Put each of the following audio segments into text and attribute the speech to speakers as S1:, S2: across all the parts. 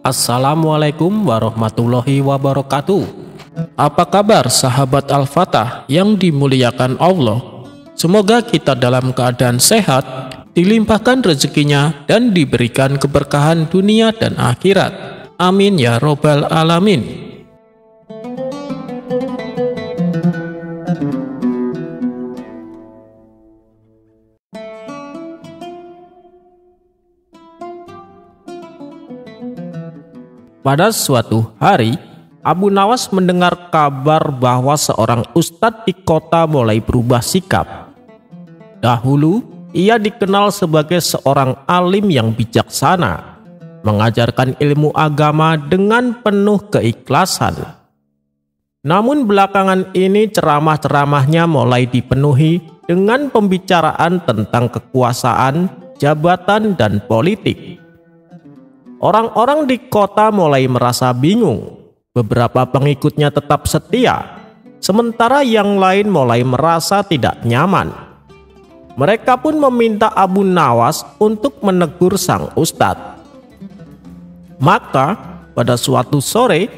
S1: Assalamualaikum warahmatullahi wabarakatuh. Apa kabar sahabat Al-Fatah yang dimuliakan Allah? Semoga kita dalam keadaan sehat, dilimpahkan rezekinya, dan diberikan keberkahan dunia dan akhirat. Amin ya robbal alamin. Pada suatu hari, Abu Nawas mendengar kabar bahwa seorang ustadz di kota mulai berubah sikap. Dahulu, ia dikenal sebagai seorang alim yang bijaksana, mengajarkan ilmu agama dengan penuh keikhlasan. Namun belakangan ini ceramah-ceramahnya mulai dipenuhi dengan pembicaraan tentang kekuasaan, jabatan, dan politik. Orang-orang di kota mulai merasa bingung. Beberapa pengikutnya tetap setia, sementara yang lain mulai merasa tidak nyaman. Mereka pun meminta Abu Nawas untuk menegur sang ustadz. Maka pada suatu sore,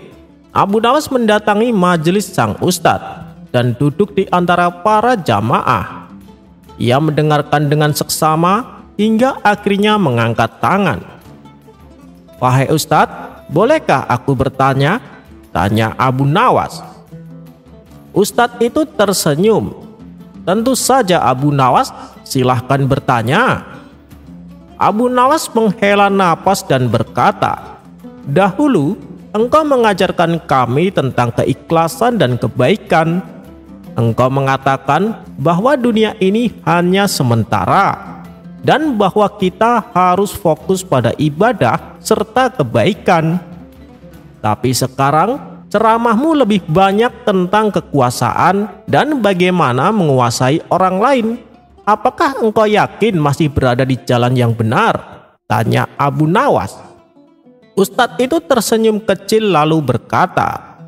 S1: Abu Nawas mendatangi majelis sang ustadz dan duduk di antara para jamaah. Ia mendengarkan dengan seksama hingga akhirnya mengangkat tangan. "Wahai Ustadz, bolehkah aku bertanya?" tanya Abu Nawas. Ustadz itu tersenyum. "Tentu saja Abu Nawas, silahkan bertanya." Abu Nawas menghela napas dan berkata, "Dahulu engkau mengajarkan kami tentang keikhlasan dan kebaikan. Engkau mengatakan bahwa dunia ini hanya sementara, dan bahwa kita harus fokus pada ibadah serta kebaikan. Tapi sekarang ceramahmu lebih banyak tentang kekuasaan dan bagaimana menguasai orang lain. Apakah engkau yakin masih berada di jalan yang benar?" tanya Abu Nawas. Ustadz itu tersenyum kecil lalu berkata,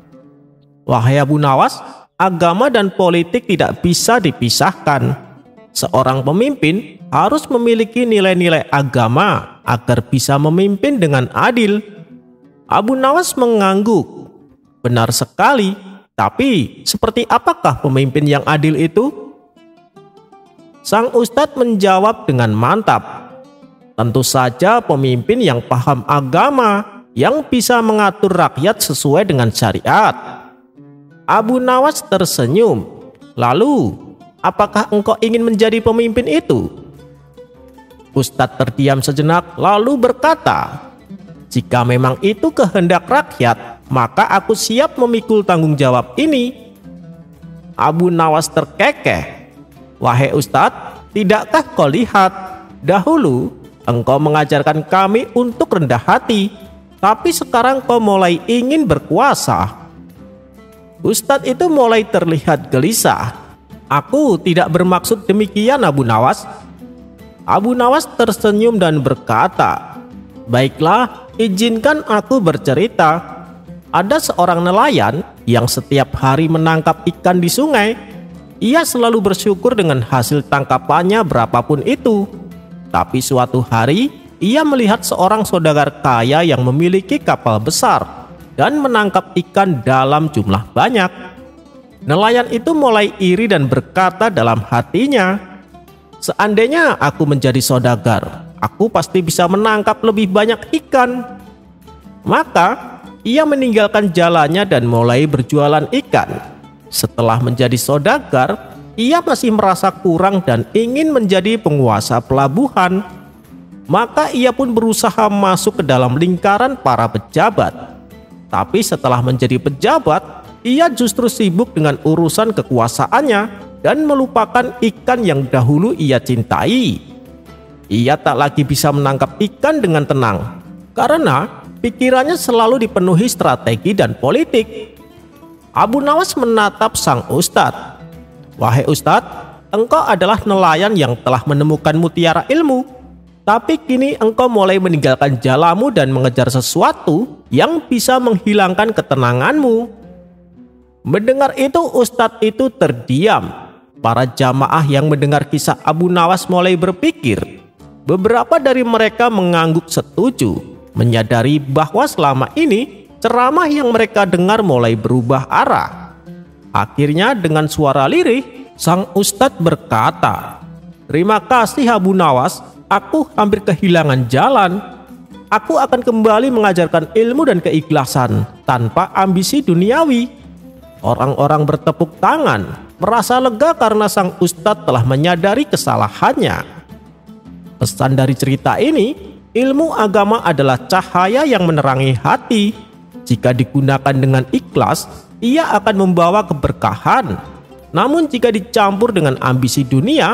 S1: "Wahai Abu Nawas, agama dan politik tidak bisa dipisahkan. Seorang pemimpin harus memiliki nilai-nilai agama agar bisa memimpin dengan adil." Abu Nawas mengangguk. "Benar sekali, tapi seperti apakah pemimpin yang adil itu?" Sang ustadz menjawab dengan mantap, "Tentu saja pemimpin yang paham agama, yang bisa mengatur rakyat sesuai dengan syariat." Abu Nawas tersenyum. "Lalu, apakah engkau ingin menjadi pemimpin itu?" Ustadz terdiam sejenak lalu berkata, "Jika memang itu kehendak rakyat, maka aku siap memikul tanggung jawab ini." Abu Nawas terkekeh. "Wahai Ustadz, tidakkah kau lihat? Dahulu engkau mengajarkan kami untuk rendah hati, tapi sekarang kau mulai ingin berkuasa." Ustadz itu mulai terlihat gelisah. "Aku tidak bermaksud demikian Abu Nawas." Abu Nawas tersenyum dan berkata, "Baiklah, izinkan aku bercerita. Ada seorang nelayan yang setiap hari menangkap ikan di sungai. Ia selalu bersyukur dengan hasil tangkapannya berapapun itu. Tapi suatu hari, ia melihat seorang saudagar kaya yang memiliki kapal besar dan menangkap ikan dalam jumlah banyak. Nelayan itu mulai iri dan berkata dalam hatinya, 'Seandainya aku menjadi saudagar, aku pasti bisa menangkap lebih banyak ikan.' Maka ia meninggalkan jalannya dan mulai berjualan ikan. Setelah menjadi saudagar, ia masih merasa kurang dan ingin menjadi penguasa pelabuhan. Maka ia pun berusaha masuk ke dalam lingkaran para pejabat. Tapi setelah menjadi pejabat, ia justru sibuk dengan urusan kekuasaannya dan melupakan ikan yang dahulu ia cintai. Ia tak lagi bisa menangkap ikan dengan tenang, karena pikirannya selalu dipenuhi strategi dan politik." Abu Nawas menatap sang ustadz. "Wahai ustadz, engkau adalah nelayan yang telah menemukan mutiara ilmu. Tapi kini engkau mulai meninggalkan jalamu dan mengejar sesuatu yang bisa menghilangkan ketenanganmu." Mendengar itu, ustadz itu terdiam. Para jamaah yang mendengar kisah Abu Nawas mulai berpikir. Beberapa dari mereka mengangguk setuju, menyadari bahwa selama ini ceramah yang mereka dengar mulai berubah arah. Akhirnya dengan suara lirih, sang ustadz berkata, "Terima kasih Abu Nawas, aku hampir kehilangan jalan. Aku akan kembali mengajarkan ilmu dan keikhlasan tanpa ambisi duniawi." Orang-orang bertepuk tangan, merasa lega karena sang ustadz telah menyadari kesalahannya. Pesan dari cerita ini, ilmu agama adalah cahaya yang menerangi hati. Jika digunakan dengan ikhlas, ia akan membawa keberkahan. Namun jika dicampur dengan ambisi dunia,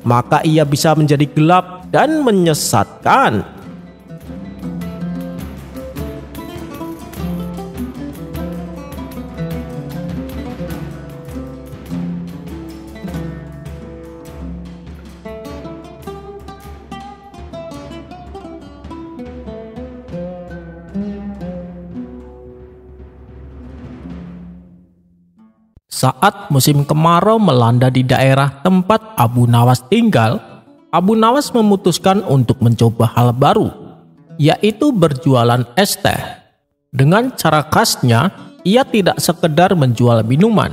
S1: maka ia bisa menjadi gelap dan menyesatkan. Saat musim kemarau melanda di daerah tempat Abu Nawas tinggal, Abu Nawas memutuskan untuk mencoba hal baru, yaitu berjualan es teh. Dengan cara khasnya, ia tidak sekedar menjual minuman,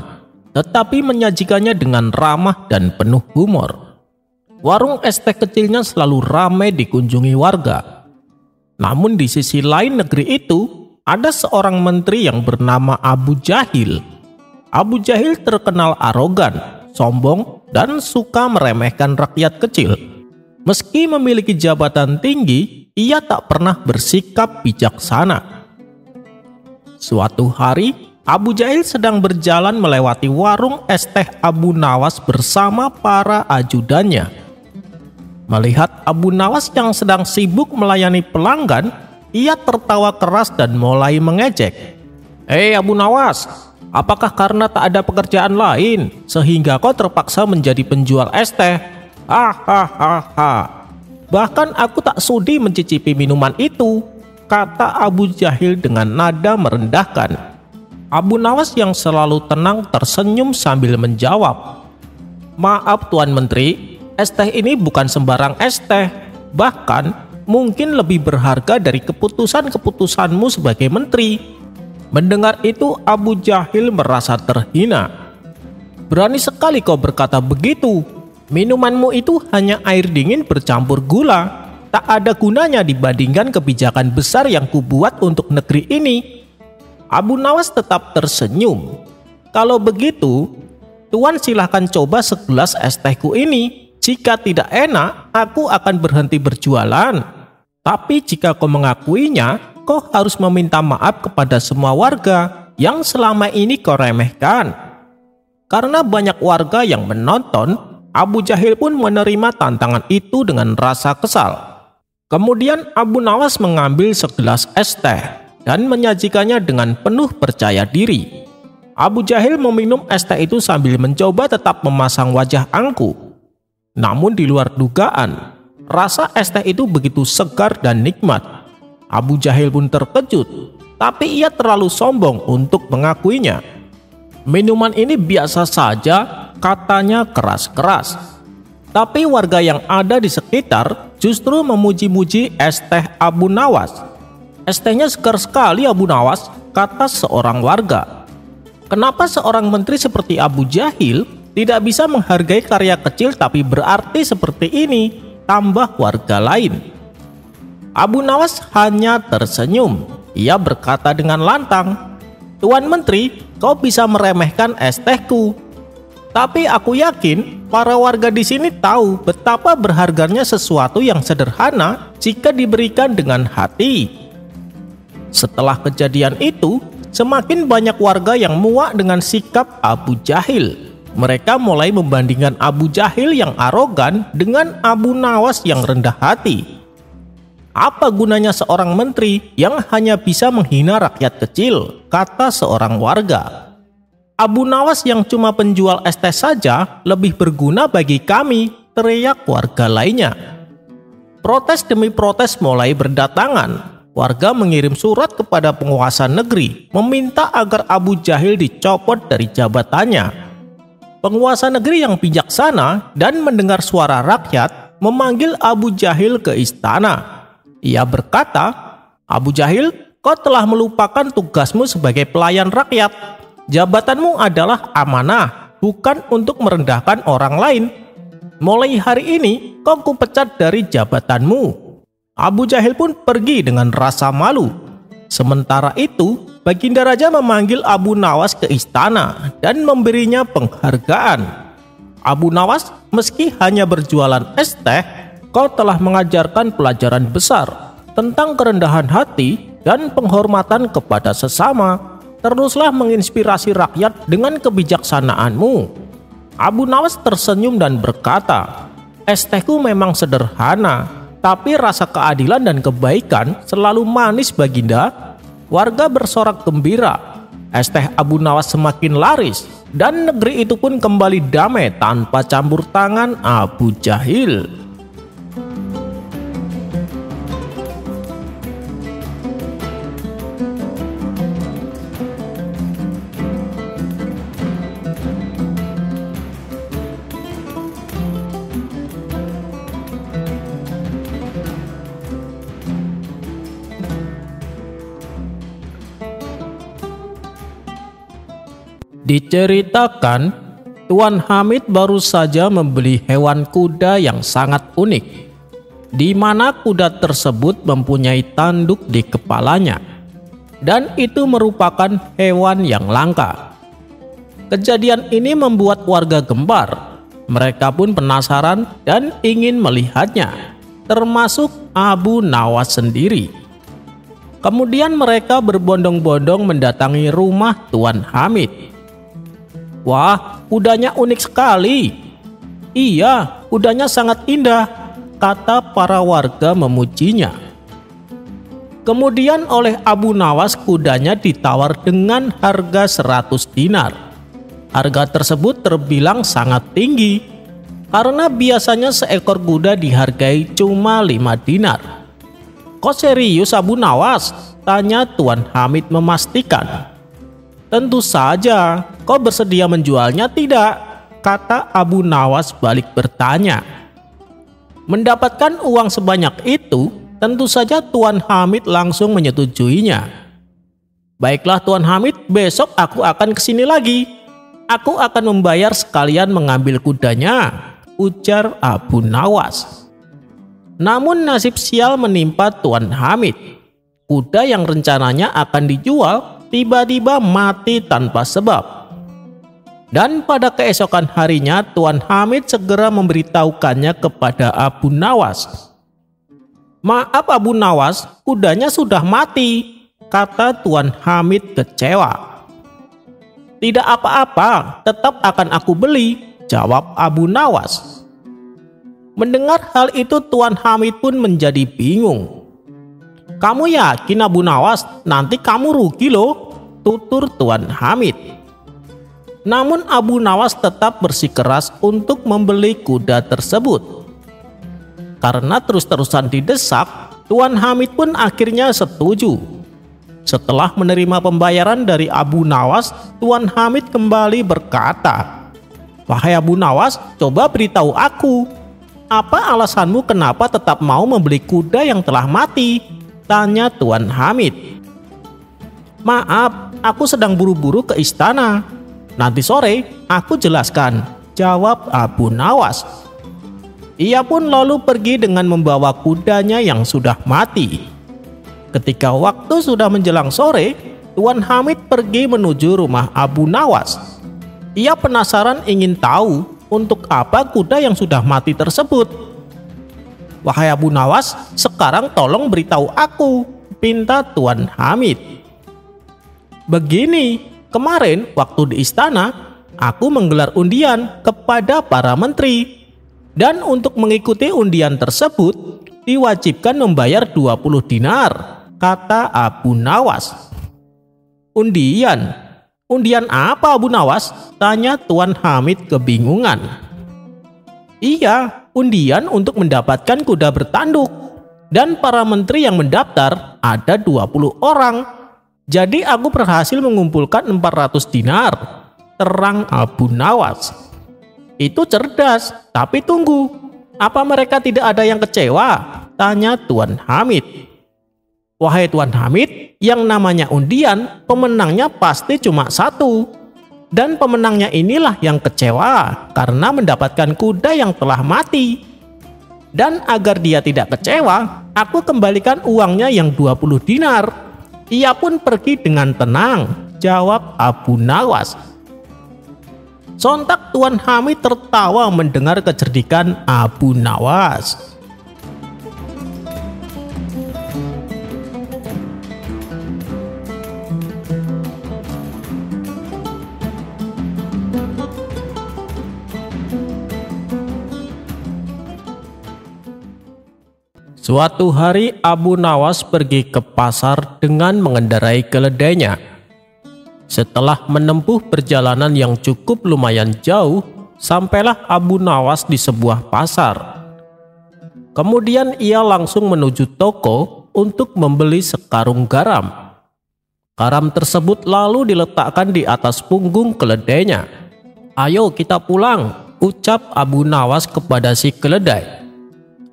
S1: tetapi menyajikannya dengan ramah dan penuh humor. Warung es teh kecilnya selalu ramai dikunjungi warga. Namun di sisi lain negeri itu, ada seorang menteri yang bernama Abu Jahil. Abu Jahil terkenal arogan, sombong, dan suka meremehkan rakyat kecil. Meski memiliki jabatan tinggi, ia tak pernah bersikap bijaksana. Suatu hari, Abu Jahil sedang berjalan melewati warung es teh Abu Nawas bersama para ajudannya. Melihat Abu Nawas yang sedang sibuk melayani pelanggan, ia tertawa keras dan mulai mengejek. "Hei Abu Nawas, apakah karena tak ada pekerjaan lain sehingga kau terpaksa menjadi penjual es teh? Hahaha. Bahkan aku tak sudi mencicipi minuman itu," kata Abu Jahil dengan nada merendahkan. Abu Nawas yang selalu tenang tersenyum sambil menjawab, "Maaf Tuan Menteri, es teh ini bukan sembarang es teh. Bahkan mungkin lebih berharga dari keputusan-keputusanmu sebagai menteri." Mendengar itu, Abu Jahil merasa terhina. "Berani sekali kau berkata begitu. Minumanmu itu hanya air dingin bercampur gula. Tak ada gunanya dibandingkan kebijakan besar yang kubuat untuk negeri ini." Abu Nawas tetap tersenyum. "Kalau begitu, Tuan silahkan coba segelas es tehku ini. Jika tidak enak, aku akan berhenti berjualan. Tapi jika kau mengakuinya, kau harus meminta maaf kepada semua warga yang selama ini kau remehkan." Karena banyak warga yang menonton, Abu Jahil pun menerima tantangan itu dengan rasa kesal. Kemudian Abu Nawas mengambil segelas es teh dan menyajikannya dengan penuh percaya diri. Abu Jahil meminum es teh itu sambil mencoba tetap memasang wajah angkuh. Namun di luar dugaan, rasa es teh itu begitu segar dan nikmat. Abu Jahil pun terkejut, tapi ia terlalu sombong untuk mengakuinya. "Minuman ini biasa saja," katanya keras-keras. Tapi warga yang ada di sekitar justru memuji-muji es teh Abu Nawas. "Es tehnya segar sekali Abu Nawas," kata seorang warga. Kenapa seorang menteri seperti Abu Jahil tidak bisa menghargai karya kecil tapi berarti seperti ini? Tambah warga lain. Abu Nawas hanya tersenyum. Ia berkata dengan lantang, "Tuan Menteri, kau bisa meremehkan es tehku. Tapi aku yakin para warga di sini tahu betapa berharganya sesuatu yang sederhana jika diberikan dengan hati." Setelah kejadian itu, semakin banyak warga yang muak dengan sikap Abu Jahil. Mereka mulai membandingkan Abu Jahil yang arogan dengan Abu Nawas yang rendah hati. "Apa gunanya seorang menteri yang hanya bisa menghina rakyat kecil?" kata seorang warga. "Abu Nawas yang cuma penjual es teh saja lebih berguna bagi kami," teriak warga lainnya. Protes demi protes mulai berdatangan. Warga mengirim surat kepada penguasa negeri meminta agar Abu Jahil dicopot dari jabatannya. Penguasa negeri yang bijaksana dan mendengar suara rakyat memanggil Abu Jahil ke istana. Ia berkata, Abu Jahil, kau telah melupakan tugasmu sebagai pelayan rakyat. Jabatanmu adalah amanah, bukan untuk merendahkan orang lain. Mulai hari ini, kau kupecat dari jabatanmu." Abu Jahil pun pergi dengan rasa malu. Sementara itu, Baginda Raja memanggil Abu Nawas ke istana dan memberinya penghargaan. "Abu Nawas, meski hanya berjualan es teh, kau telah mengajarkan pelajaran besar tentang kerendahan hati dan penghormatan kepada sesama. Teruslah menginspirasi rakyat dengan kebijaksanaanmu." Abu Nawas tersenyum dan berkata, "Es tehku memang sederhana, tapi rasa keadilan dan kebaikan selalu manis, Baginda." Warga bersorak gembira. Es teh Abu Nawas semakin laris dan negeri itu pun kembali damai tanpa campur tangan Abu Jahil. Diceritakan, Tuan Hamid baru saja membeli hewan kuda yang sangat unik, di mana kuda tersebut mempunyai tanduk di kepalanya, dan itu merupakan hewan yang langka. Kejadian ini membuat warga gembar. Mereka pun penasaran dan ingin melihatnya, termasuk Abu Nawas sendiri. Kemudian mereka berbondong-bondong mendatangi rumah Tuan Hamid. "Wah, kudanya unik sekali." "Iya, kudanya sangat indah," kata para warga memujinya. Kemudian oleh Abu Nawas kudanya ditawar dengan harga 100 dinar. Harga tersebut terbilang sangat tinggi, karena biasanya seekor kuda dihargai cuma 5 dinar. "Kok serius, Abu Nawas?" tanya Tuan Hamid memastikan. "Tentu saja, kau bersedia menjualnya tidak?" kata Abu Nawas balik bertanya. Mendapatkan uang sebanyak itu, tentu saja Tuan Hamid langsung menyetujuinya. "Baiklah Tuan Hamid, besok aku akan kesini lagi. Aku akan membayar sekalian mengambil kudanya," ujar Abu Nawas. Namun nasib sial menimpa Tuan Hamid. Kuda yang rencananya akan dijual tiba-tiba mati tanpa sebab. Dan pada keesokan harinya Tuan Hamid segera memberitahukannya kepada Abu Nawas. "Maaf Abu Nawas, kudanya sudah mati," kata Tuan Hamid kecewa. "Tidak apa-apa, tetap akan aku beli," jawab Abu Nawas. Mendengar hal itu Tuan Hamid pun menjadi bingung. "Kamu yakin Abu Nawas, nanti kamu rugi loh," tutur Tuan Hamid. Namun Abu Nawas tetap bersikeras untuk membeli kuda tersebut. Karena terus-terusan didesak, Tuan Hamid pun akhirnya setuju. Setelah menerima pembayaran dari Abu Nawas, Tuan Hamid kembali berkata, "Wahai Abu Nawas, coba beritahu aku, apa alasanmu kenapa tetap mau membeli kuda yang telah mati?" tanya Tuan Hamid. "Maaf, aku sedang buru-buru ke istana. Nanti sore aku jelaskan," jawab Abu Nawas. Ia pun lalu pergi dengan membawa kudanya yang sudah mati. Ketika waktu sudah menjelang sore, Tuan Hamid pergi menuju rumah Abu Nawas. Ia penasaran ingin tahu untuk apa kuda yang sudah mati tersebut. "Wahai Abu Nawas, sekarang tolong beritahu aku," pinta Tuan Hamid. "Begini, kemarin waktu di istana, aku menggelar undian kepada para menteri. Dan untuk mengikuti undian tersebut, diwajibkan membayar 20 dinar, kata Abu Nawas. "Undian? Undian apa Abu Nawas?" tanya Tuan Hamid kebingungan. "Iya, undian untuk mendapatkan kuda bertanduk. Dan para menteri yang mendaftar ada 20 orang. Jadi aku berhasil mengumpulkan 400 dinar, terang Abu Nawas. "Itu cerdas, tapi tunggu. Apa mereka tidak ada yang kecewa?" tanya Tuan Hamid. Wahai Tuan Hamid, yang namanya undian, pemenangnya pasti cuma satu. Dan pemenangnya inilah yang kecewa karena mendapatkan kuda yang telah mati. Dan agar dia tidak kecewa, aku kembalikan uangnya yang 20 dinar. Ia pun pergi dengan tenang, jawab Abu Nawas. Sontak Tuan Hamid tertawa mendengar kecerdikan Abu Nawas. Suatu hari Abu Nawas pergi ke pasar dengan mengendarai keledainya. Setelah menempuh perjalanan yang cukup lumayan jauh, sampailah Abu Nawas di sebuah pasar. Kemudian ia langsung menuju toko untuk membeli sekarung garam. Garam tersebut lalu diletakkan di atas punggung keledainya. "Ayo kita pulang," ucap Abu Nawas kepada si keledai.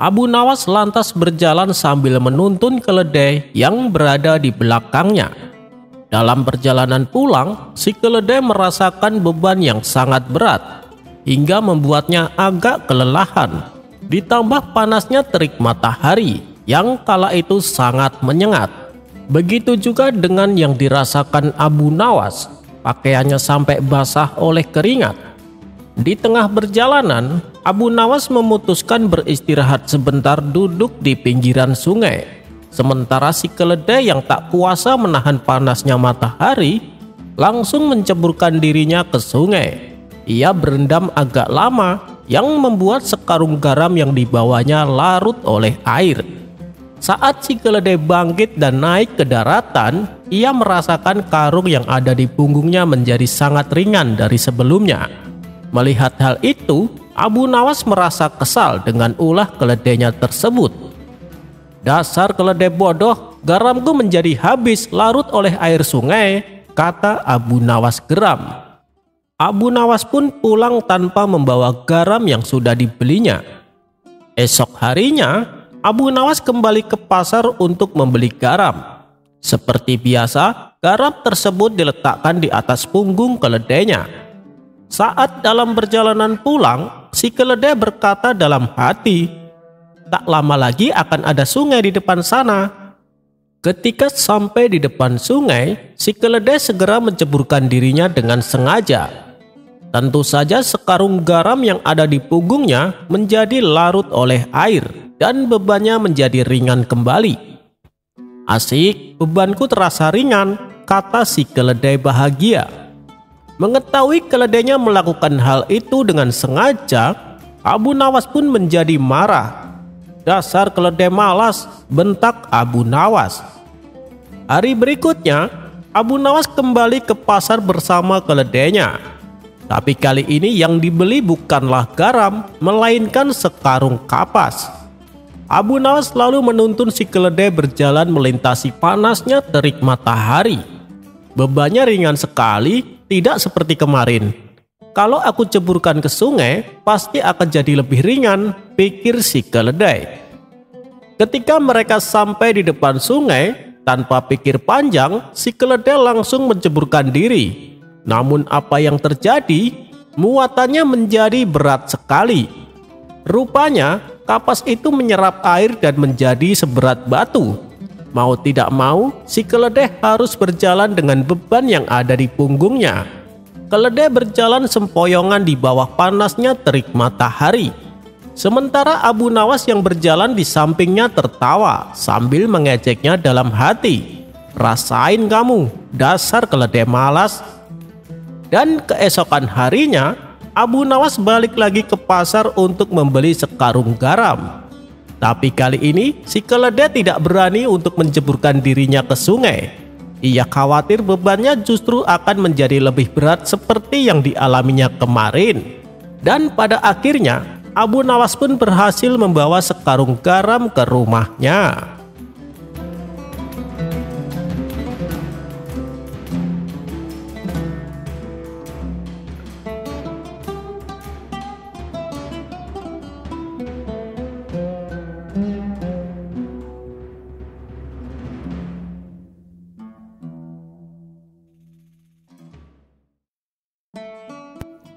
S1: Abu Nawas lantas berjalan sambil menuntun keledai yang berada di belakangnya. Dalam perjalanan pulang, si keledai merasakan beban yang sangat berat, hingga membuatnya agak kelelahan. Ditambah panasnya terik matahari, yang kala itu sangat menyengat. Begitu juga dengan yang dirasakan Abu Nawas, pakaiannya sampai basah oleh keringat. Di tengah perjalanan, Abu Nawas memutuskan beristirahat sebentar duduk di pinggiran sungai. Sementara si keledai yang tak kuasa menahan panasnya matahari langsung menceburkan dirinya ke sungai. Ia berendam agak lama yang membuat sekarung garam yang dibawanya larut oleh air. Saat si keledai bangkit dan naik ke daratan, ia merasakan karung yang ada di punggungnya menjadi sangat ringan dari sebelumnya. Melihat hal itu, Abu Nawas merasa kesal dengan ulah keledainya tersebut. "Dasar keledai bodoh, garamku menjadi habis larut oleh air sungai," kata Abu Nawas geram. Abu Nawas pun pulang tanpa membawa garam yang sudah dibelinya. Esok harinya, Abu Nawas kembali ke pasar untuk membeli garam. Seperti biasa, garam tersebut diletakkan di atas punggung keledainya. Saat dalam perjalanan pulang, si keledai berkata dalam hati, "Tak lama lagi akan ada sungai di depan sana." Ketika sampai di depan sungai, si keledai segera menceburkan dirinya dengan sengaja. Tentu saja sekarung garam yang ada di punggungnya menjadi larut oleh air dan bebannya menjadi ringan kembali. "Asik, bebanku terasa ringan," kata si keledai bahagia. Mengetahui keledainya melakukan hal itu dengan sengaja, Abu Nawas pun menjadi marah. "Dasar keledai malas," bentak Abu Nawas. Hari berikutnya, Abu Nawas kembali ke pasar bersama keledainya. Tapi kali ini yang dibeli bukanlah garam, melainkan sekarung kapas. Abu Nawas lalu menuntun si keledai berjalan melintasi panasnya terik matahari. "Bebannya ringan sekali, tidak seperti kemarin. Kalau aku ceburkan ke sungai, pasti akan jadi lebih ringan," pikir si keledai. Ketika mereka sampai di depan sungai, tanpa pikir panjang, si keledai langsung menceburkan diri. Namun apa yang terjadi? Muatannya menjadi berat sekali. Rupanya, kapas itu menyerap air dan menjadi seberat batu. Mau tidak mau, si keledai harus berjalan dengan beban yang ada di punggungnya. Keledai berjalan sempoyongan di bawah panasnya terik matahari. Sementara Abu Nawas yang berjalan di sampingnya tertawa sambil mengejeknya dalam hati. "Rasain kamu, dasar keledai malas." Dan keesokan harinya, Abu Nawas balik lagi ke pasar untuk membeli sekarung garam. Tapi kali ini si keledai tidak berani untuk menceburkan dirinya ke sungai. Ia khawatir bebannya justru akan menjadi lebih berat seperti yang dialaminya kemarin. Dan pada akhirnya Abu Nawas pun berhasil membawa sekarung garam ke rumahnya.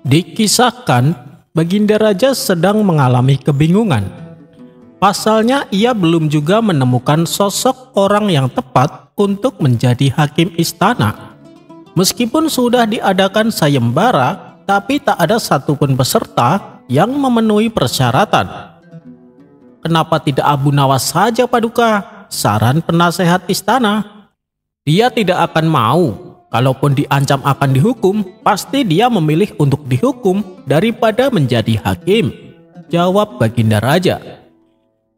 S1: Dikisahkan, Baginda Raja sedang mengalami kebingungan. Pasalnya ia belum juga menemukan sosok orang yang tepat untuk menjadi hakim istana. Meskipun sudah diadakan sayembara, tapi tak ada satupun peserta yang memenuhi persyaratan. Kenapa tidak Abu Nawas saja, Paduka? Saran penasehat istana. Dia tidak akan mau. Kalaupun diancam akan dihukum, pasti dia memilih untuk dihukum daripada menjadi hakim, jawab Baginda Raja.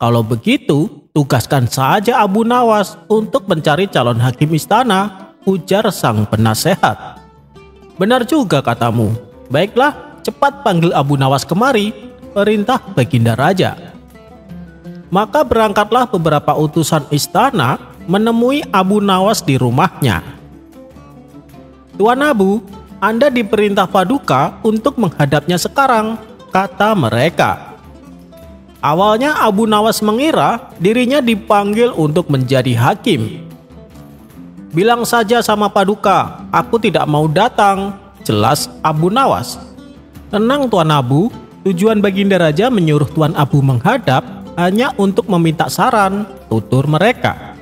S1: Kalau begitu, tugaskan saja Abu Nawas untuk mencari calon hakim istana, ujar sang penasehat. Benar juga katamu. Baiklah, cepat panggil Abu Nawas kemari, perintah Baginda Raja. Maka berangkatlah beberapa utusan istana menemui Abu Nawas di rumahnya. Tuan Abu, Anda diperintah Paduka untuk menghadapnya sekarang, kata mereka. Awalnya Abu Nawas mengira dirinya dipanggil untuk menjadi hakim. Bilang saja sama Paduka, aku tidak mau datang, jelas Abu Nawas. Tenang Tuan Abu, tujuan Baginda Raja menyuruh Tuan Abu menghadap hanya untuk meminta saran, tutur mereka.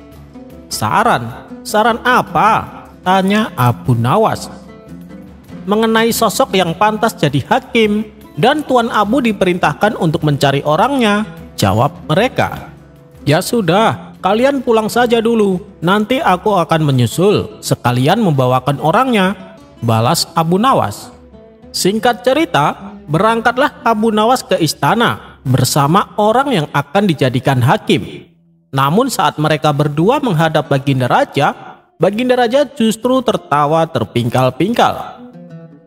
S1: Saran? Saran apa? Tanya Abu Nawas. Mengenai sosok yang pantas jadi hakim, dan Tuan Abu diperintahkan untuk mencari orangnya, jawab mereka. Ya sudah, kalian pulang saja dulu, nanti aku akan menyusul, sekalian membawakan orangnya, balas Abu Nawas. Singkat cerita, berangkatlah Abu Nawas ke istana bersama orang yang akan dijadikan hakim. Namun saat mereka berdua menghadap Baginda Raja justru tertawa terpingkal-pingkal.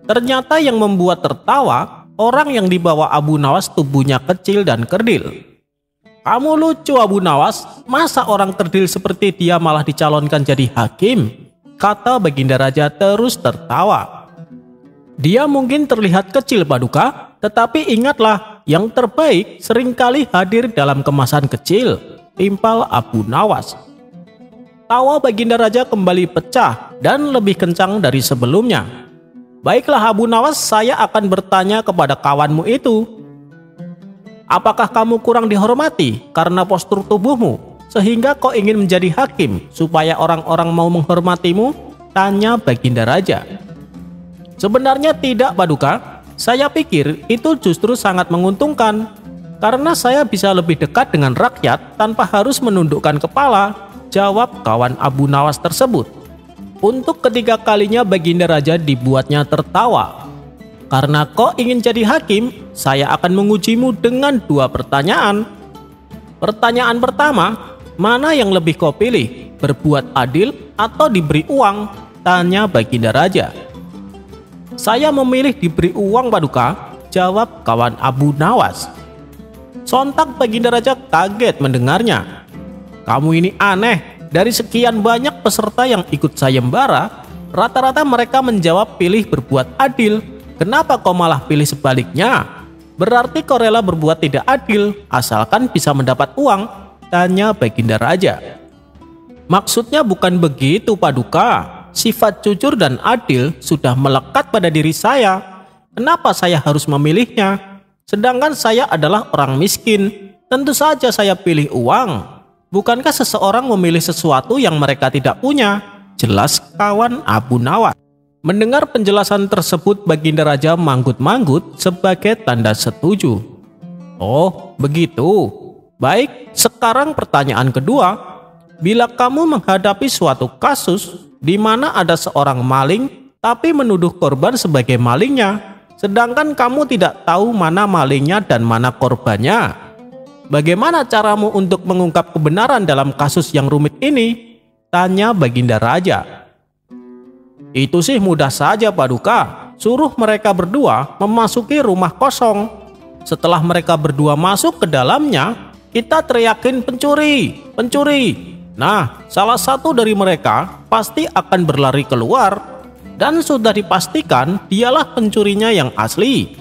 S1: Ternyata yang membuat tertawa, orang yang dibawa Abu Nawas tubuhnya kecil dan kerdil. Kamu lucu Abu Nawas, masa orang kerdil seperti dia malah dicalonkan jadi hakim? Kata Baginda Raja terus tertawa. Dia mungkin terlihat kecil Paduka, tetapi ingatlah, yang terbaik seringkali hadir dalam kemasan kecil, timpal Abu Nawas. Tawa Baginda Raja kembali pecah dan lebih kencang dari sebelumnya. Baiklah Abu Nawas, saya akan bertanya kepada kawanmu itu. Apakah kamu kurang dihormati karena postur tubuhmu, sehingga kau ingin menjadi hakim supaya orang-orang mau menghormatimu? Tanya Baginda Raja. Sebenarnya tidak Paduka, saya pikir itu justru sangat menguntungkan, karena saya bisa lebih dekat dengan rakyat tanpa harus menundukkan kepala, jawab kawan Abu Nawas tersebut. Untuk ketiga kalinya Baginda Raja dibuatnya tertawa. Karena kau ingin jadi hakim, saya akan mengujimu dengan dua pertanyaan. Pertanyaan pertama, mana yang lebih kau pilih, berbuat adil atau diberi uang? Tanya Baginda Raja. Saya memilih diberi uang Paduka, jawab kawan Abu Nawas. Sontak Baginda Raja kaget mendengarnya. Kamu ini aneh, dari sekian banyak peserta yang ikut sayembara, rata-rata mereka menjawab pilih berbuat adil. Kenapa kau malah pilih sebaliknya? Berarti kau rela berbuat tidak adil, asalkan bisa mendapat uang, tanya Baginda Raja. Maksudnya bukan begitu Paduka, sifat jujur dan adil sudah melekat pada diri saya. Kenapa saya harus memilihnya? Sedangkan saya adalah orang miskin, tentu saja saya pilih uang. Bukankah seseorang memilih sesuatu yang mereka tidak punya? Jelas kawan Abu Nawas. Mendengar penjelasan tersebut, Baginda Raja manggut-manggut sebagai tanda setuju. Oh, begitu. Baik, sekarang pertanyaan kedua. Bila kamu menghadapi suatu kasus di mana ada seorang maling tapi menuduh korban sebagai malingnya, sedangkan kamu tidak tahu mana malingnya dan mana korbannya, bagaimana caramu untuk mengungkap kebenaran dalam kasus yang rumit ini? Tanya Baginda Raja. Itu sih mudah saja Paduka, suruh mereka berdua memasuki rumah kosong. Setelah mereka berdua masuk ke dalamnya, kita teriakin pencuri, pencuri. Nah, salah satu dari mereka pasti akan berlari keluar, dan sudah dipastikan dialah pencurinya yang asli.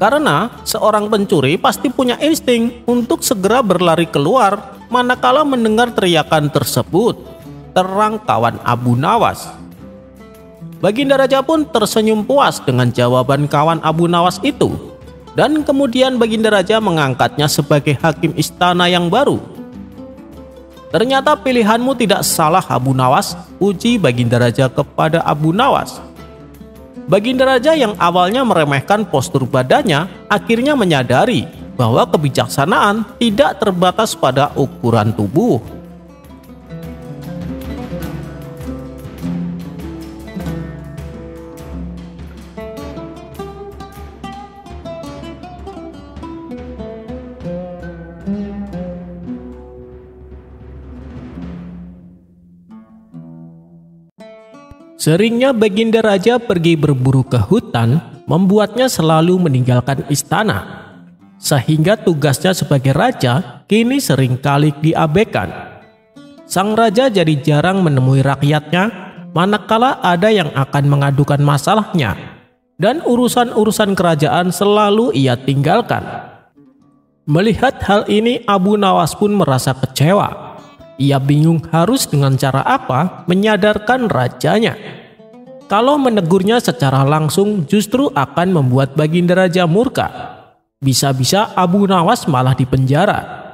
S1: Karena seorang pencuri pasti punya insting untuk segera berlari keluar manakala mendengar teriakan tersebut, terang kawan Abu Nawas. Baginda Raja pun tersenyum puas dengan jawaban kawan Abu Nawas itu. Dan kemudian Baginda Raja mengangkatnya sebagai hakim istana yang baru. Ternyata pilihanmu tidak salah Abu Nawas, uji Baginda Raja kepada Abu Nawas. Baginda Raja yang awalnya meremehkan postur badannya akhirnya menyadari bahwa kebijaksanaan tidak terbatas pada ukuran tubuh. Seringnya Baginda Raja pergi berburu ke hutan membuatnya selalu meninggalkan istana, sehingga tugasnya sebagai raja kini seringkali diabaikan. Sang raja jadi jarang menemui rakyatnya manakala ada yang akan mengadukan masalahnya, dan urusan-urusan kerajaan selalu ia tinggalkan. Melihat hal ini, Abu Nawas pun merasa kecewa. Ia bingung harus dengan cara apa menyadarkan rajanya. Kalau menegurnya secara langsung justru akan membuat Baginda Raja murka. Bisa-bisa Abu Nawas malah dipenjara.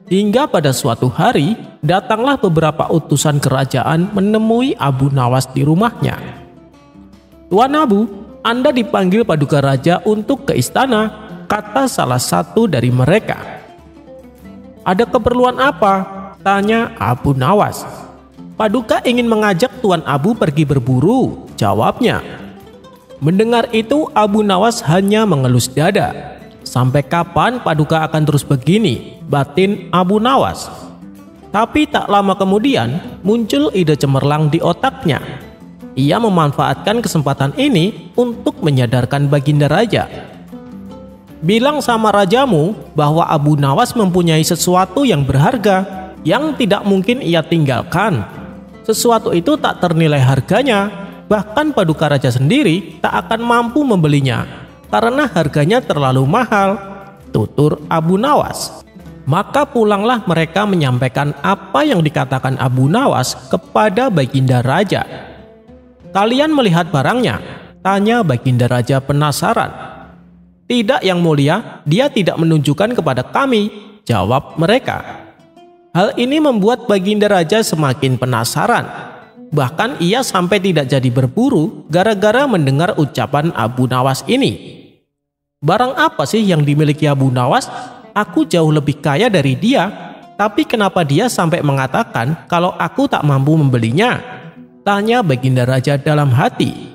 S1: Hingga pada suatu hari, datanglah beberapa utusan kerajaan menemui Abu Nawas di rumahnya. "Tuan Abu, Anda dipanggil Paduka Raja untuk ke istana," kata salah satu dari mereka. "Ada keperluan apa?" tanya Abu Nawas. "Paduka ingin mengajak Tuan Abu pergi berburu," jawabnya. Mendengar itu Abu Nawas hanya mengelus dada. Sampai kapan Paduka akan terus begini, batin Abu Nawas. Tapi tak lama kemudian muncul ide cemerlang di otaknya. Ia memanfaatkan kesempatan ini untuk menyadarkan Baginda Raja. "Bilang sama rajamu bahwa Abu Nawas mempunyai sesuatu yang berharga yang tidak mungkin ia tinggalkan. Sesuatu itu tak ternilai harganya, bahkan Paduka Raja sendiri tak akan mampu membelinya karena harganya terlalu mahal," tutur Abu Nawas. Maka pulanglah mereka menyampaikan apa yang dikatakan Abu Nawas kepada Baginda Raja. "Kalian melihat barangnya?" tanya Baginda Raja penasaran. "Tidak, Yang Mulia, dia tidak menunjukkan kepada kami," jawab mereka. Hal ini membuat Baginda Raja semakin penasaran. Bahkan ia sampai tidak jadi berburu gara-gara mendengar ucapan Abu Nawas ini. "Barang apa sih yang dimiliki Abu Nawas? Aku jauh lebih kaya dari dia, tapi kenapa dia sampai mengatakan kalau aku tak mampu membelinya?" tanya Baginda Raja dalam hati.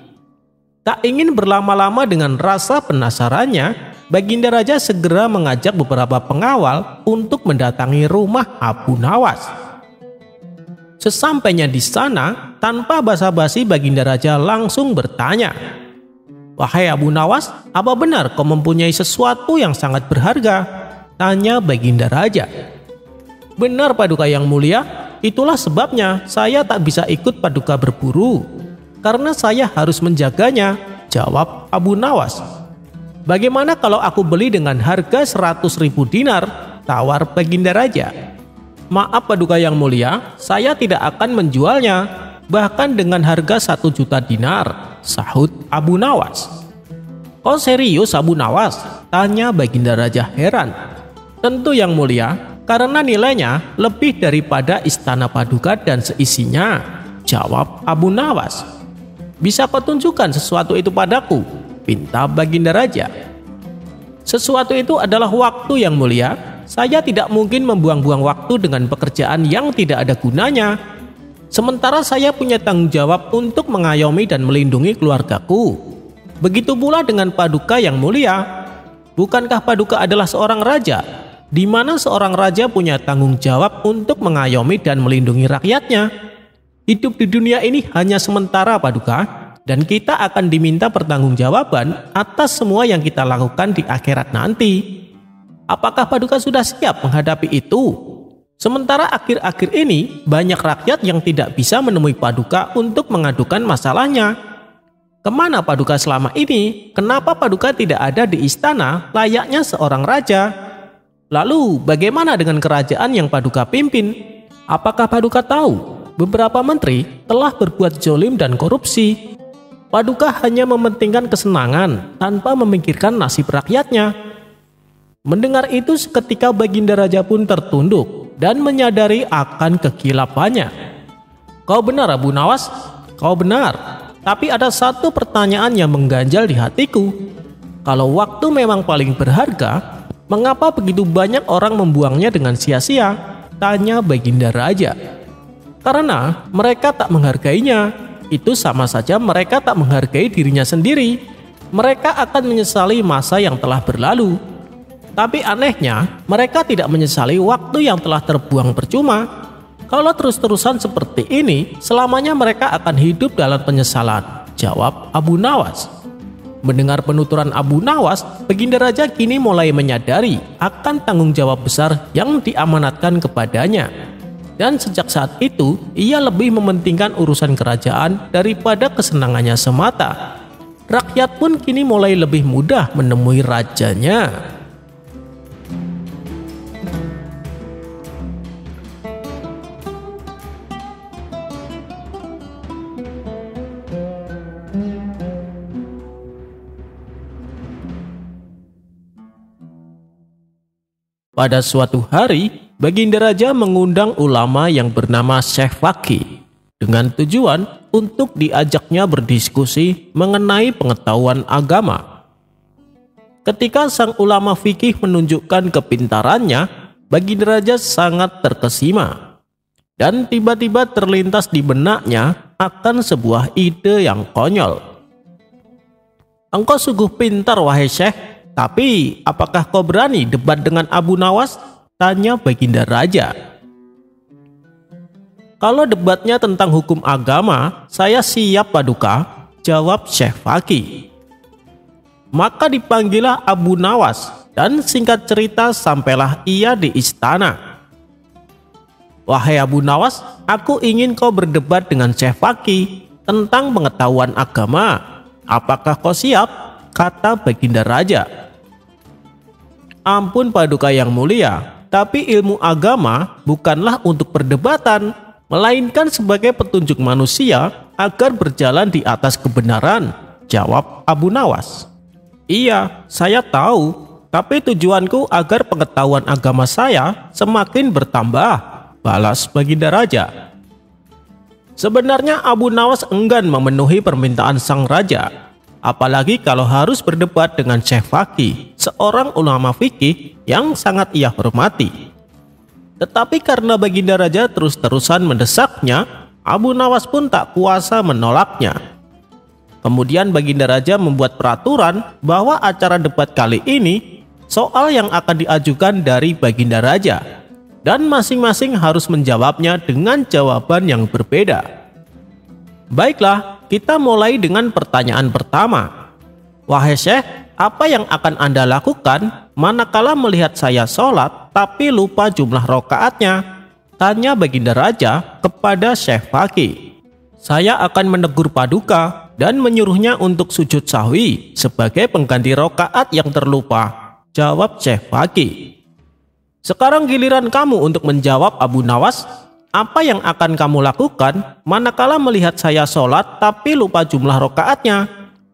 S1: Tak ingin berlama-lama dengan rasa penasarannya, Baginda Raja segera mengajak beberapa pengawal untuk mendatangi rumah Abu Nawas. Sesampainya di sana, tanpa basa-basi Baginda Raja langsung bertanya, "Wahai Abu Nawas, apa benar kau mempunyai sesuatu yang sangat berharga?" tanya Baginda Raja. "Benar Paduka Yang Mulia, itulah sebabnya saya tak bisa ikut Paduka berburu, karena saya harus menjaganya," jawab Abu Nawas. "Bagaimana kalau aku beli dengan harga 100.000 dinar?" tawar Baginda Raja. "Maaf Paduka Yang Mulia, saya tidak akan menjualnya, bahkan dengan harga 1 juta dinar," sahut Abu Nawas. "Oh serius Abu Nawas?" tanya Baginda Raja heran. "Tentu Yang Mulia, karena nilainya lebih daripada istana Paduka dan seisinya," jawab Abu Nawas. "Bisa kau tunjukkan sesuatu itu padaku?" pinta Baginda Raja. "Sesuatu itu adalah waktu Yang Mulia. Saya tidak mungkin membuang-buang waktu dengan pekerjaan yang tidak ada gunanya. Sementara saya punya tanggung jawab untuk mengayomi dan melindungi keluargaku. Begitu pula dengan Paduka Yang Mulia. Bukankah Paduka adalah seorang raja, di mana seorang raja punya tanggung jawab untuk mengayomi dan melindungi rakyatnya? Hidup di dunia ini hanya sementara Paduka, dan kita akan diminta pertanggungjawaban atas semua yang kita lakukan di akhirat nanti. Apakah Paduka sudah siap menghadapi itu? Sementara akhir-akhir ini banyak rakyat yang tidak bisa menemui Paduka untuk mengadukan masalahnya. Kemana Paduka selama ini? Kenapa Paduka tidak ada di istana layaknya seorang raja? Lalu bagaimana dengan kerajaan yang Paduka pimpin? Apakah Paduka tahu beberapa menteri telah berbuat zolim dan korupsi? Paduka hanya mementingkan kesenangan tanpa memikirkan nasib rakyatnya. Mendengar itu seketika Baginda Raja pun tertunduk dan menyadari akan kekilapannya. Kau benar Abu Nawas, kau benar. Tapi ada satu pertanyaan yang mengganjal di hatiku. Kalau waktu memang paling berharga, mengapa begitu banyak orang membuangnya dengan sia-sia? Tanya Baginda Raja. Karena mereka tak menghargainya. Itu sama saja mereka tak menghargai dirinya sendiri. Mereka akan menyesali masa yang telah berlalu. Tapi anehnya, mereka tidak menyesali waktu yang telah terbuang percuma. Kalau terus-terusan seperti ini, selamanya mereka akan hidup dalam penyesalan, jawab Abu Nawas. Mendengar penuturan Abu Nawas, Baginda Raja kini mulai menyadari akan tanggung jawab besar yang diamanatkan kepadanya. Dan sejak saat itu, ia lebih mementingkan urusan kerajaan daripada kesenangannya semata. Rakyat pun kini mulai lebih mudah menemui rajanya. Pada suatu hari, Baginda Raja mengundang ulama yang bernama Syekh Faqih dengan tujuan untuk diajaknya berdiskusi mengenai pengetahuan agama. Ketika sang ulama fikih menunjukkan kepintarannya, Baginda Raja sangat terkesima. Dan tiba-tiba terlintas di benaknya akan sebuah ide yang konyol. Engkau sungguh pintar wahai Syekh, tapi apakah kau berani debat dengan Abu Nawas? Tanya Baginda Raja. Kalau debatnya tentang hukum agama, saya siap Paduka, jawab Syekh Faqih. Maka dipanggillah Abu Nawas dan singkat cerita sampailah ia di istana. Wahai Abu Nawas, aku ingin kau berdebat dengan Syekh Faqih tentang pengetahuan agama. Apakah kau siap? Kata Baginda Raja. Ampun Paduka yang mulia, tapi ilmu agama bukanlah untuk perdebatan, melainkan sebagai petunjuk manusia agar berjalan di atas kebenaran, jawab Abu Nawas. Iya, saya tahu, tapi tujuanku agar pengetahuan agama saya semakin bertambah, balas Baginda Raja. Sebenarnya Abu Nawas enggan memenuhi permintaan sang raja. Apalagi kalau harus berdebat dengan Syekh Faqih, seorang ulama fikih yang sangat ia hormati. Tetapi karena Baginda Raja terus-terusan mendesaknya, Abu Nawas pun tak kuasa menolaknya. Kemudian Baginda Raja membuat peraturan bahwa acara debat kali ini soal yang akan diajukan dari Baginda Raja, dan masing-masing harus menjawabnya dengan jawaban yang berbeda. Baiklah, kita mulai dengan pertanyaan pertama. Wahai Syekh, apa yang akan Anda lakukan manakala melihat saya sholat tapi lupa jumlah rokaatnya? Tanya Baginda Raja kepada Syekh Faqih. Saya akan menegur Paduka dan menyuruhnya untuk sujud sahwi sebagai pengganti rokaat yang terlupa, jawab Syekh Faqih. Sekarang giliran kamu untuk menjawab Abu Nawas. Apa yang akan kamu lakukan manakala melihat saya sholat tapi lupa jumlah rokaatnya?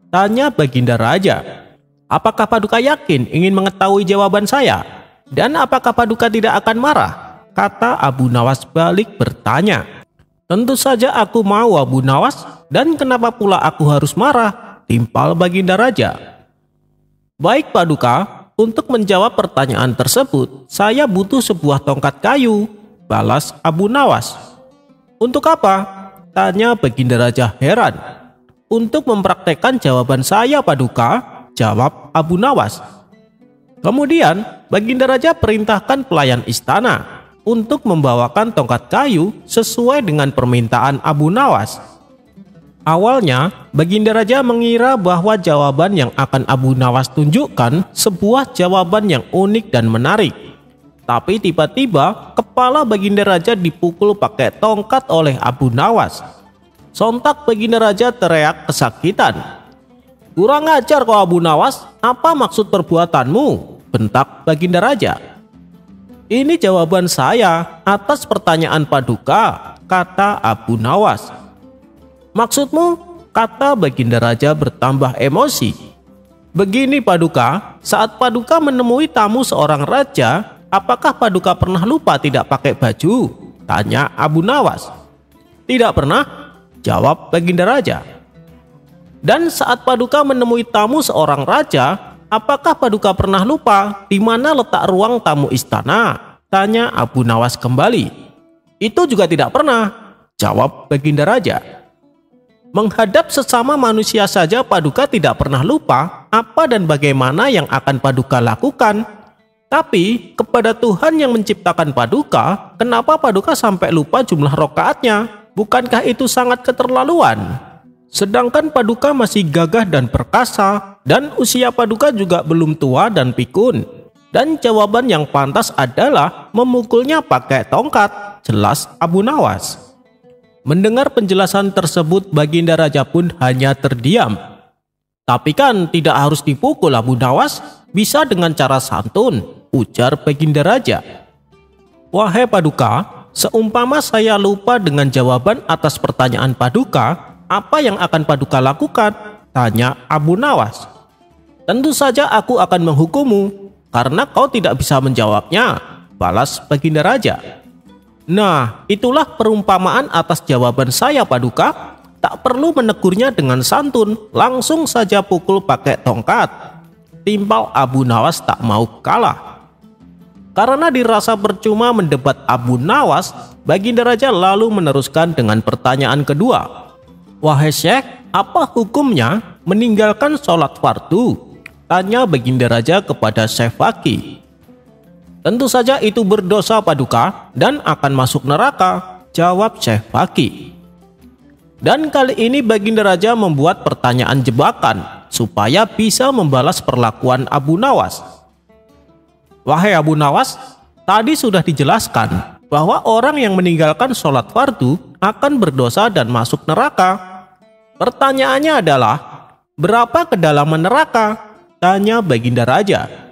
S1: Tanya Baginda Raja. Apakah Paduka yakin ingin mengetahui jawaban saya? Dan apakah Paduka tidak akan marah? Kata Abu Nawas balik bertanya. Tentu saja aku mau Abu Nawas, dan kenapa pula aku harus marah? Timpal Baginda Raja. Baik Paduka, untuk menjawab pertanyaan tersebut, saya butuh sebuah tongkat kayu, balas Abu Nawas. Untuk apa? Tanya Baginda Raja heran. Untuk mempraktekkan jawaban saya Paduka, jawab Abu Nawas. Kemudian Baginda Raja perintahkan pelayan istana untuk membawakan tongkat kayu sesuai dengan permintaan Abu Nawas. Awalnya Baginda Raja mengira bahwa jawaban yang akan Abu Nawas tunjukkan sebuah jawaban yang unik dan menarik. Tapi tiba-tiba kepala Baginda Raja dipukul pakai tongkat oleh Abu Nawas. Sontak Baginda Raja teriak kesakitan. Kurang ajar kau Abu Nawas, apa maksud perbuatanmu? Bentak Baginda Raja. Ini jawaban saya atas pertanyaan Paduka, kata Abu Nawas. Maksudmu? kata Baginda Raja bertambah emosi. Begini Paduka, saat Paduka menemui tamu seorang raja, apakah Paduka pernah lupa tidak pakai baju? Tanya Abu Nawas. Tidak pernah, jawab Baginda Raja. Dan saat Paduka menemui tamu seorang raja, apakah Paduka pernah lupa di mana letak ruang tamu istana? Tanya Abu Nawas kembali. Itu juga tidak pernah, jawab Baginda Raja. Menghadap sesama manusia saja Paduka tidak pernah lupa apa dan bagaimana yang akan Paduka lakukan. Tapi kepada Tuhan yang menciptakan Paduka, kenapa Paduka sampai lupa jumlah rokaatnya? Bukankah itu sangat keterlaluan? Sedangkan Paduka masih gagah dan perkasa, dan usia Paduka juga belum tua dan pikun. Dan jawaban yang pantas adalah memukulnya pakai tongkat, jelas Abu Nawas. Mendengar penjelasan tersebut, Baginda Raja pun hanya terdiam. Tapi kan tidak harus dipukul Abu Nawas, bisa dengan cara santun, ujar Baginda Raja. Wahai Paduka, seumpama saya lupa dengan jawaban atas pertanyaan Paduka, apa yang akan Paduka lakukan? Tanya Abu Nawas. Tentu saja aku akan menghukummu, karena kau tidak bisa menjawabnya, balas Baginda Raja. Nah, itulah perumpamaan atas jawaban saya Paduka. Tak perlu menegurnya dengan santun, langsung saja pukul pakai tongkat. Timpal Abu Nawas tak mau kalah. Karena dirasa percuma mendebat Abu Nawas, Baginda Raja lalu meneruskan dengan pertanyaan kedua. Wahai Syekh, apa hukumnya meninggalkan sholat fardu? Tanya Baginda Raja kepada Syekh Faqih. Tentu saja itu berdosa Paduka dan akan masuk neraka, jawab Syekh Faqih. Dan kali ini Baginda Raja membuat pertanyaan jebakan supaya bisa membalas perlakuan Abu Nawas. Wahai Abu Nawas, tadi sudah dijelaskan bahwa orang yang meninggalkan sholat fardu akan berdosa dan masuk neraka. Pertanyaannya adalah, berapa kedalaman neraka? Tanya Baginda Raja.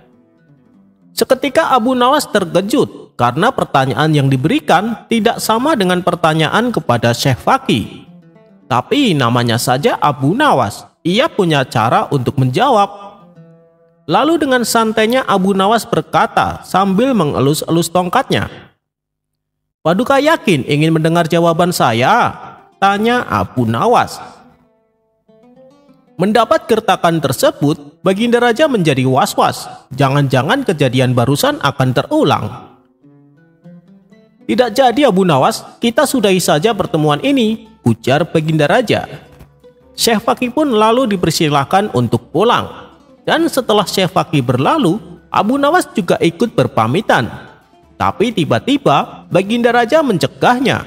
S1: Seketika Abu Nawas terkejut karena pertanyaan yang diberikan tidak sama dengan pertanyaan kepada Syekh Faqih. Tapi namanya saja Abu Nawas, ia punya cara untuk menjawab. Lalu dengan santainya Abu Nawas berkata sambil mengelus-elus tongkatnya. Paduka yakin ingin mendengar jawaban saya? Tanya Abu Nawas. Mendapat gertakan tersebut, Baginda Raja menjadi was-was. Jangan-jangan kejadian barusan akan terulang. Tidak jadi Abu Nawas, kita sudahi saja pertemuan ini, ujar Baginda Raja. Syekh Faqih pun lalu dipersilahkan untuk pulang. Dan setelah Syekh Faqih berlalu, Abu Nawas juga ikut berpamitan. Tapi tiba-tiba Baginda Raja mencegahnya.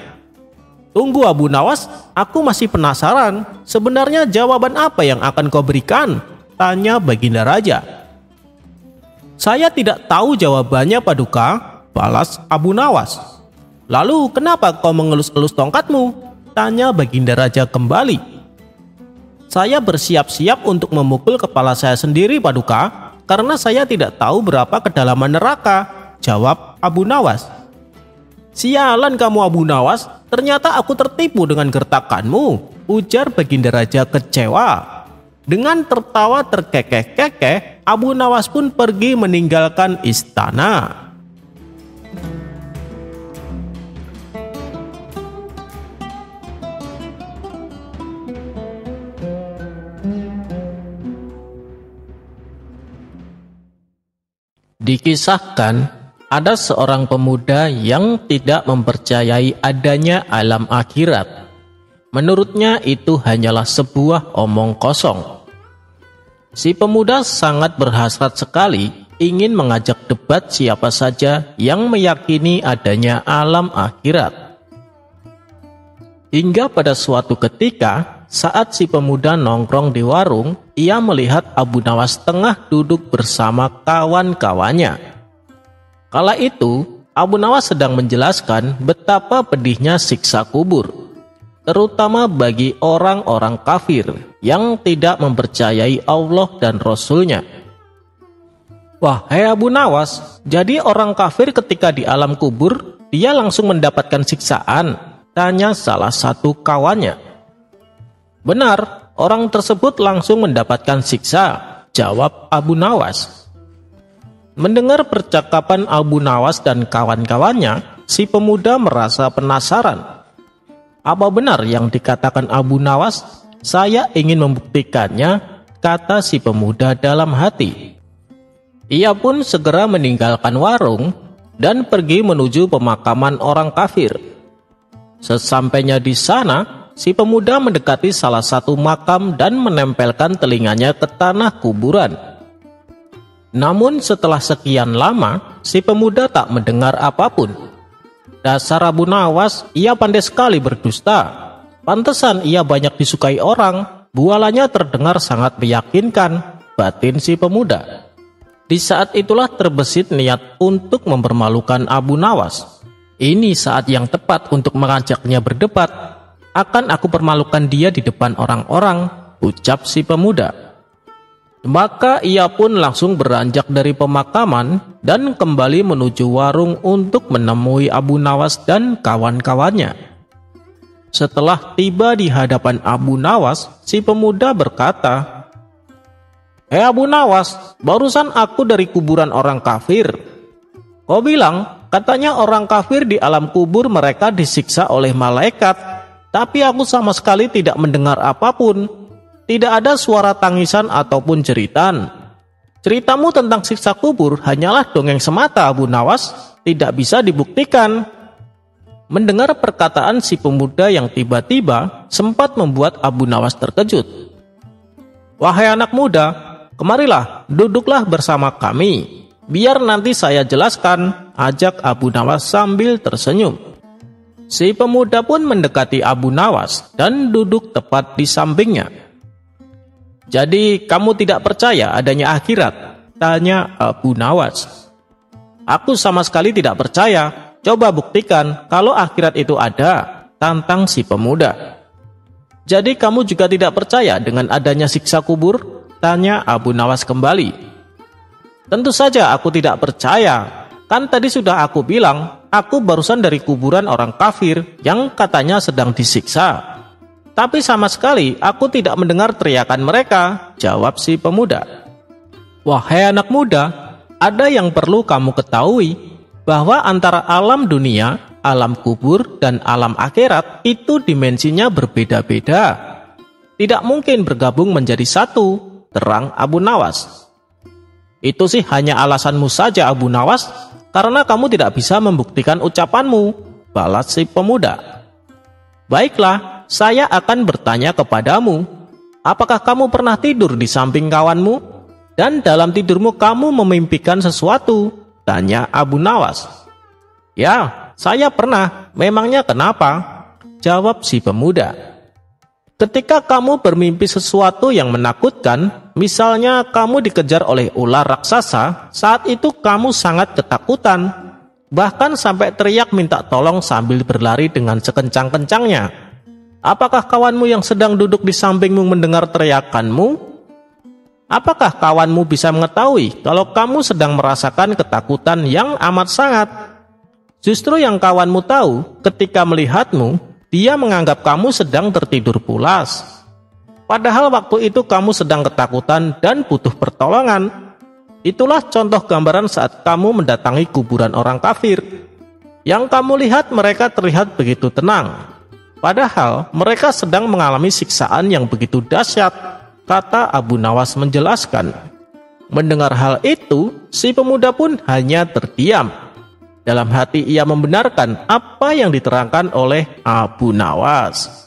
S1: Tunggu Abu Nawas, aku masih penasaran. Sebenarnya jawaban apa yang akan kau berikan? Tanya Baginda Raja. Saya tidak tahu jawabannya Paduka, balas Abu Nawas. Lalu kenapa kau mengelus-elus tongkatmu? Tanya Baginda Raja kembali. Saya bersiap-siap untuk memukul kepala saya sendiri Paduka, karena saya tidak tahu berapa kedalaman neraka, jawab Abu Nawas. Sialan kamu Abu Nawas, ternyata aku tertipu dengan gertakanmu, ujar Baginda Raja kecewa. Dengan tertawa terkekeh-kekeh, Abu Nawas pun pergi meninggalkan istana. Dikisahkan, ada seorang pemuda yang tidak mempercayai adanya alam akhirat. Menurutnya itu hanyalah sebuah omong kosong. Si pemuda sangat berhasrat sekali ingin mengajak debat siapa saja yang meyakini adanya alam akhirat. Hingga pada suatu ketika, saat si pemuda nongkrong di warung, ia melihat Abu Nawas tengah duduk bersama kawan-kawannya. Kala itu, Abu Nawas sedang menjelaskan betapa pedihnya siksa kubur, terutama bagi orang-orang kafir yang tidak mempercayai Allah dan Rasul-Nya. Wahai Abu Nawas, jadi orang kafir ketika di alam kubur, dia langsung mendapatkan siksaan? Tanya salah satu kawannya. Benar, orang tersebut langsung mendapatkan siksa, jawab Abu Nawas. Mendengar percakapan Abu Nawas dan kawan-kawannya, si pemuda merasa penasaran. Apa benar yang dikatakan Abu Nawas? Saya ingin membuktikannya, kata si pemuda dalam hati. Ia pun segera meninggalkan warung dan pergi menuju pemakaman orang kafir. Sesampainya di sana, si pemuda mendekati salah satu makam dan menempelkan telinganya ke tanah kuburan. Namun setelah sekian lama, si pemuda tak mendengar apapun. Dasar Abu Nawas, ia pandai sekali berdusta. Pantesan ia banyak disukai orang, bualannya terdengar sangat meyakinkan, batin si pemuda. Di saat itulah terbesit niat untuk mempermalukan Abu Nawas. Ini saat yang tepat untuk mengajaknya berdebat. Akan aku permalukan dia di depan orang-orang, ucap si pemuda. Maka ia pun langsung beranjak dari pemakaman dan kembali menuju warung untuk menemui Abu Nawas dan kawan-kawannya. Setelah tiba di hadapan Abu Nawas, si pemuda berkata, Abu Nawas, barusan aku dari kuburan orang kafir. Kau bilang, katanya orang kafir di alam kubur mereka disiksa oleh malaikat, tapi aku sama sekali tidak mendengar apapun. Tidak ada suara tangisan ataupun jeritan. Ceritamu tentang siksa kubur hanyalah dongeng semata, Abu Nawas, tidak bisa dibuktikan. Mendengar perkataan si pemuda yang tiba-tiba sempat membuat Abu Nawas terkejut. Wahai anak muda, kemarilah, duduklah bersama kami. Biar nanti saya jelaskan, ajak Abu Nawas sambil tersenyum. Si pemuda pun mendekati Abu Nawas dan duduk tepat di sampingnya. Jadi kamu tidak percaya adanya akhirat? Tanya Abu Nawas. Aku sama sekali tidak percaya. Coba buktikan kalau akhirat itu ada, tantang si pemuda. Jadi kamu juga tidak percaya dengan adanya siksa kubur? Tanya Abu Nawas kembali. Tentu saja aku tidak percaya. Kan tadi sudah aku bilang, aku barusan dari kuburan orang kafir yang katanya sedang disiksa. Tapi sama sekali aku tidak mendengar teriakan mereka, jawab si pemuda. Wahai anak muda, ada yang perlu kamu ketahui, bahwa antara alam dunia, alam kubur, dan alam akhirat itu dimensinya berbeda-beda. Tidak mungkin bergabung menjadi satu, terang Abu Nawas. Itu sih hanya alasanmu saja, Abu Nawas, karena kamu tidak bisa membuktikan ucapanmu, balas si pemuda. Baiklah, saya akan bertanya kepadamu, apakah kamu pernah tidur di samping kawanmu? Dan dalam tidurmu kamu memimpikan sesuatu? Tanya Abu Nawas. Ya, saya pernah, memangnya kenapa? Jawab si pemuda. Ketika kamu bermimpi sesuatu yang menakutkan, misalnya kamu dikejar oleh ular raksasa, saat itu kamu sangat ketakutan, bahkan sampai teriak minta tolong sambil berlari dengan sekencang-kencangnya. Apakah kawanmu yang sedang duduk di sampingmu mendengar teriakanmu? Apakah kawanmu bisa mengetahui kalau kamu sedang merasakan ketakutan yang amat sangat? Justru yang kawanmu tahu ketika melihatmu, dia menganggap kamu sedang tertidur pulas. Padahal waktu itu kamu sedang ketakutan dan butuh pertolongan. Itulah contoh gambaran saat kamu mendatangi kuburan orang kafir. Yang kamu lihat mereka terlihat begitu tenang. Padahal mereka sedang mengalami siksaan yang begitu dahsyat, kata Abu Nawas menjelaskan. Mendengar hal itu, si pemuda pun hanya terdiam. Dalam hati ia membenarkan apa yang diterangkan oleh Abu Nawas.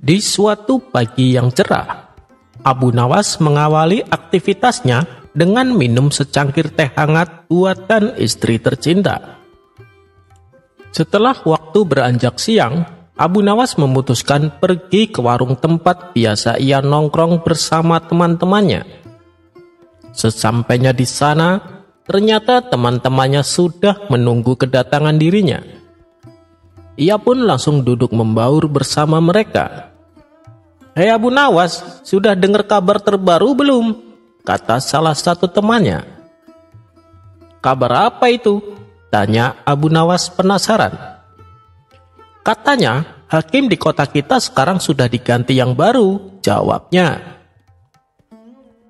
S1: Di suatu pagi yang cerah, Abu Nawas mengawali aktivitasnya dengan minum secangkir teh hangat buatan istri tercinta. Setelah waktu beranjak siang, Abu Nawas memutuskan pergi ke warung tempat biasa ia nongkrong bersama teman-temannya. Sesampainya di sana, ternyata teman-temannya sudah menunggu kedatangan dirinya. Ia pun langsung duduk membaur bersama mereka. "Hei Abu Nawas, sudah dengar kabar terbaru belum?" kata salah satu temannya. "Kabar apa itu?" tanya Abu Nawas penasaran. "Katanya hakim di kota kita sekarang sudah diganti yang baru," jawabnya.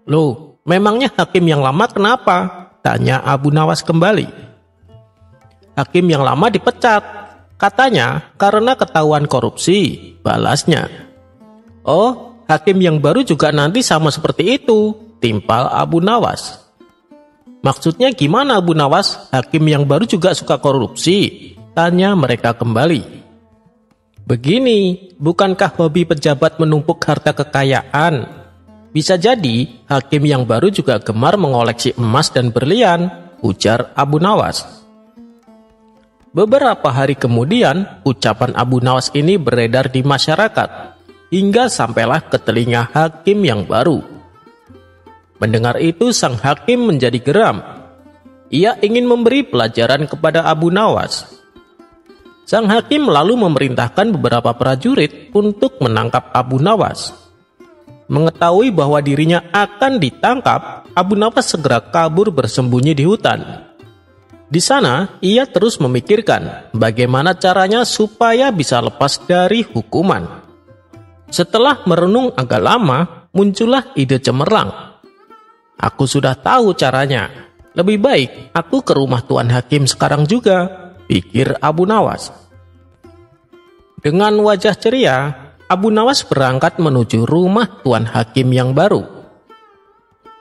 S1: "Loh, memangnya hakim yang lama kenapa?" tanya Abu Nawas kembali. "Hakim yang lama dipecat, katanya karena ketahuan korupsi," balasnya. "Oh, hakim yang baru juga nanti sama seperti itu," timpal Abu Nawas. "Maksudnya gimana Abu Nawas? Hakim yang baru juga suka korupsi?" tanya mereka kembali. "Begini, bukankah hobi pejabat menumpuk harta kekayaan? Bisa jadi hakim yang baru juga gemar mengoleksi emas dan berlian," ujar Abu Nawas. Beberapa hari kemudian, ucapan Abu Nawas ini beredar di masyarakat, hingga sampailah ke telinga hakim yang baru. Mendengar itu, sang hakim menjadi geram. Ia ingin memberi pelajaran kepada Abu Nawas. Sang hakim lalu memerintahkan beberapa prajurit untuk menangkap Abu Nawas. Mengetahui bahwa dirinya akan ditangkap, Abu Nawas segera kabur bersembunyi di hutan. Di sana, ia terus memikirkan bagaimana caranya supaya bisa lepas dari hukuman. Setelah merenung agak lama, muncullah ide cemerlang. "Aku sudah tahu caranya. Lebih baik aku ke rumah Tuan Hakim sekarang juga," pikir Abu Nawas. Dengan wajah ceria, Abu Nawas berangkat menuju rumah Tuan Hakim yang baru.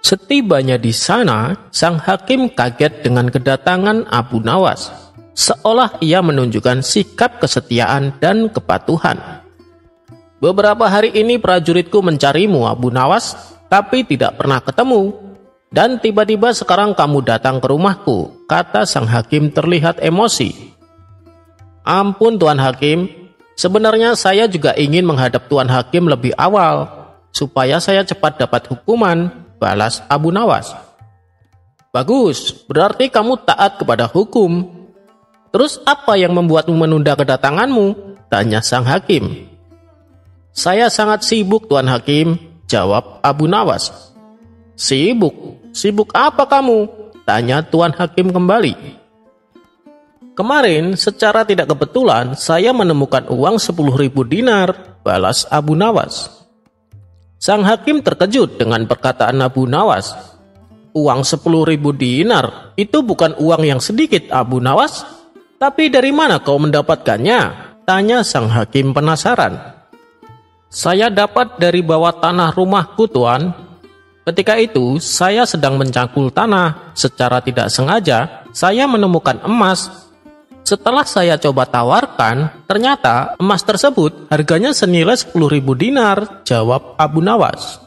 S1: Setibanya di sana, sang hakim kaget dengan kedatangan Abu Nawas, seolah ia menunjukkan sikap kesetiaan dan kepatuhan. "Beberapa hari ini prajuritku mencarimu, Abu Nawas, tapi tidak pernah ketemu. Dan tiba-tiba sekarang kamu datang ke rumahku," kata sang hakim terlihat emosi. "Ampun Tuan Hakim, sebenarnya saya juga ingin menghadap Tuan Hakim lebih awal, supaya saya cepat dapat hukuman," balas Abu Nawas. "Bagus, berarti kamu taat kepada hukum. Terus apa yang membuatmu menunda kedatanganmu?" tanya sang hakim. "Saya sangat sibuk Tuan Hakim," jawab Abu Nawas. "Sibuk? Sibuk apa kamu?" tanya Tuan Hakim kembali. "Kemarin secara tidak kebetulan saya menemukan uang 10.000 dinar," balas Abu Nawas. Sang hakim terkejut dengan perkataan Abu Nawas. "Uang 10.000 dinar? Itu bukan uang yang sedikit, Abu Nawas. Tapi dari mana kau mendapatkannya?" tanya sang hakim penasaran. "Saya dapat dari bawah tanah rumahku, Tuan. Ketika itu saya sedang mencangkul tanah. Secara tidak sengaja saya menemukan emas. Setelah saya coba tawarkan, ternyata emas tersebut harganya senilai 10.000 dinar, jawab Abu Nawas.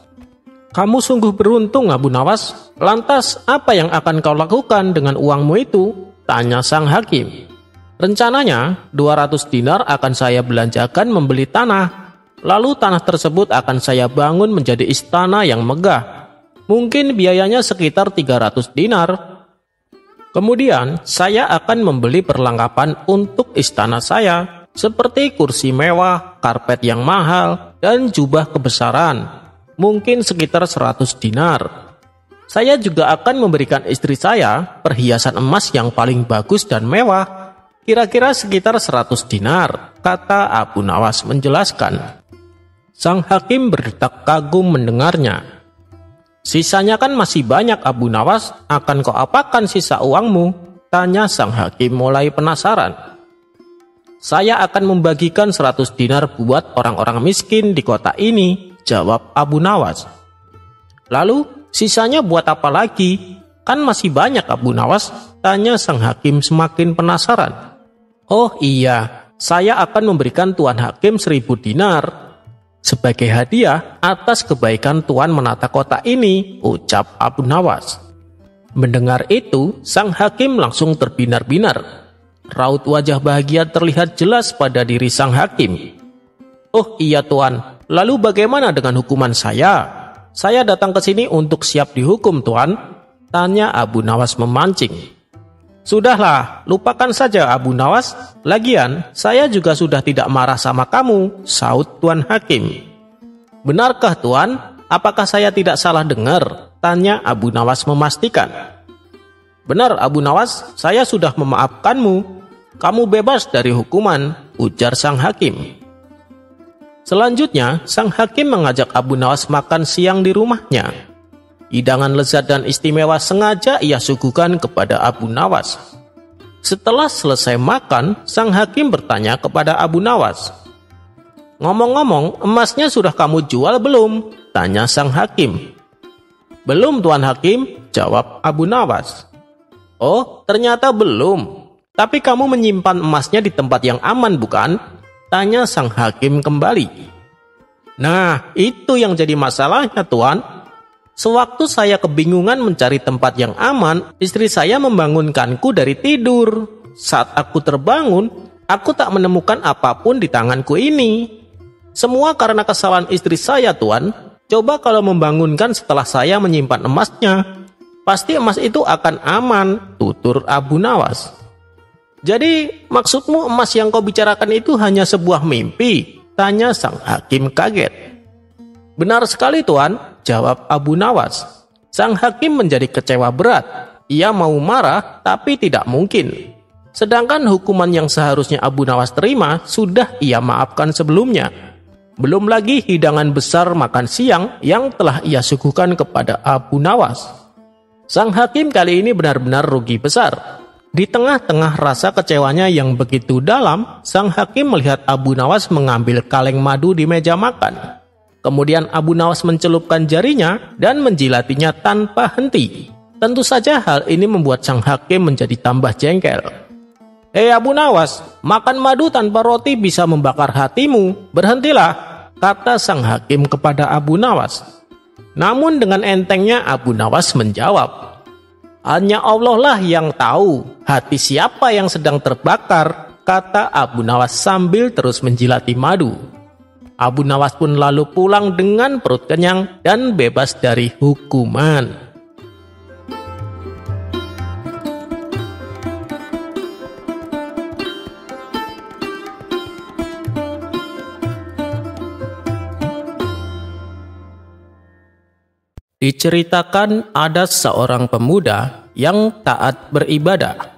S1: "Kamu sungguh beruntung, Abu Nawas. Lantas, apa yang akan kau lakukan dengan uangmu itu?" tanya sang hakim. "Rencananya, 200 dinar akan saya belanjakan membeli tanah. Lalu tanah tersebut akan saya bangun menjadi istana yang megah. Mungkin biayanya sekitar 300 dinar. Kemudian, saya akan membeli perlengkapan untuk istana saya, seperti kursi mewah, karpet yang mahal, dan jubah kebesaran, mungkin sekitar 100 dinar. Saya juga akan memberikan istri saya perhiasan emas yang paling bagus dan mewah, kira-kira sekitar 100 dinar, kata Abu Nawas menjelaskan. Sang hakim berdetak kagum mendengarnya. "Sisanya kan masih banyak, Abu Nawas. Akan kau apakan sisa uangmu?" tanya sang hakim mulai penasaran. "Saya akan membagikan 100 dinar buat orang-orang miskin di kota ini," jawab Abu Nawas. "Lalu sisanya buat apa lagi? Kan masih banyak, Abu Nawas?" tanya sang hakim semakin penasaran. "Oh iya, saya akan memberikan Tuan Hakim 1.000 dinar sebagai hadiah atas kebaikan Tuan menata kota ini," ucap Abu Nawas. Mendengar itu, sang hakim langsung terbinar-binar. Raut wajah bahagia terlihat jelas pada diri sang hakim. "Oh iya Tuan, lalu bagaimana dengan hukuman saya? Saya datang ke sini untuk siap dihukum, Tuan," tanya Abu Nawas memancing. "Sudahlah, lupakan saja Abu Nawas. Lagian, saya juga sudah tidak marah sama kamu," saut Tuan Hakim. Benarkah Tuan? Apakah saya tidak salah dengar? Tanya Abu Nawas memastikan. Benar Abu Nawas, saya sudah memaafkanmu. Kamu bebas dari hukuman, ujar sang hakim. Selanjutnya, sang hakim mengajak Abu Nawas makan siang di rumahnya. Hidangan lezat dan istimewa sengaja ia suguhkan kepada Abu Nawas. Setelah selesai makan, sang hakim bertanya kepada Abu Nawas. Ngomong-ngomong, emasnya sudah kamu jual belum? Tanya sang hakim. Belum Tuan Hakim, jawab Abu Nawas. Oh, ternyata belum. Tapi kamu menyimpan emasnya di tempat yang aman bukan? Tanya sang hakim kembali. Nah, itu yang jadi masalahnya Tuan. Sewaktu saya kebingungan mencari tempat yang aman, istri saya membangunkanku dari tidur. Saat aku terbangun, aku tak menemukan apapun di tanganku ini. Semua karena kesalahan istri saya Tuan. Coba kalau membangunkan setelah saya menyimpan emasnya, pasti emas itu akan aman, tutur Abu Nawas. Jadi maksudmu emas yang kau bicarakan itu hanya sebuah mimpi? Tanya sang hakim kaget. Benar sekali Tuan, jawab Abu Nawas. Sang hakim menjadi kecewa berat. Ia mau marah tapi tidak mungkin. Sedangkan hukuman yang seharusnya Abu Nawas terima sudah ia maafkan sebelumnya. Belum lagi hidangan besar makan siang yang telah ia suguhkan kepada Abu Nawas. Sang hakim kali ini benar-benar rugi besar. Di tengah-tengah rasa kecewanya yang begitu dalam, sang hakim melihat Abu Nawas mengambil kaleng madu di meja makan. Kemudian Abu Nawas mencelupkan jarinya dan menjilatinya tanpa henti. Tentu saja hal ini membuat sang hakim menjadi tambah jengkel. Hei Abu Nawas, makan madu tanpa roti bisa membakar hatimu. Berhentilah, kata sang hakim kepada Abu Nawas. Namun dengan entengnya Abu Nawas menjawab, hanya Allah lah yang tahu hati siapa yang sedang terbakar, kata Abu Nawas sambil terus menjilati madu. Abu Nawas pun lalu pulang dengan perut kenyang dan bebas dari hukuman. Diceritakan ada seorang pemuda yang taat beribadah.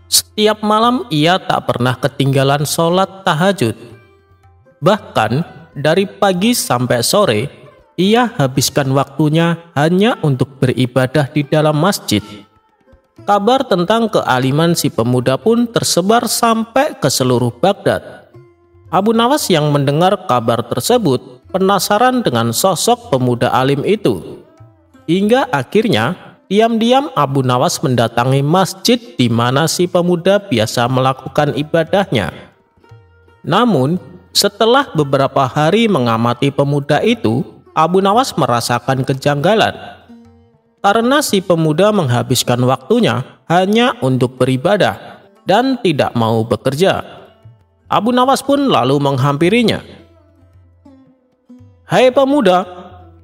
S1: Setiap malam ia tak pernah ketinggalan sholat tahajud. Bahkan dari pagi sampai sore, ia habiskan waktunya hanya untuk beribadah di dalam masjid. Kabar tentang kealiman si pemuda pun tersebar sampai ke seluruh Baghdad. Abu Nawas yang mendengar kabar tersebut penasaran dengan sosok pemuda alim itu. Hingga akhirnya, diam-diam Abu Nawas mendatangi masjid di mana si pemuda biasa melakukan ibadahnya. Namun, setelah beberapa hari mengamati pemuda itu, Abu Nawas merasakan kejanggalan. Karena si pemuda menghabiskan waktunya hanya untuk beribadah dan tidak mau bekerja. Abu Nawas pun lalu menghampirinya. Hai pemuda,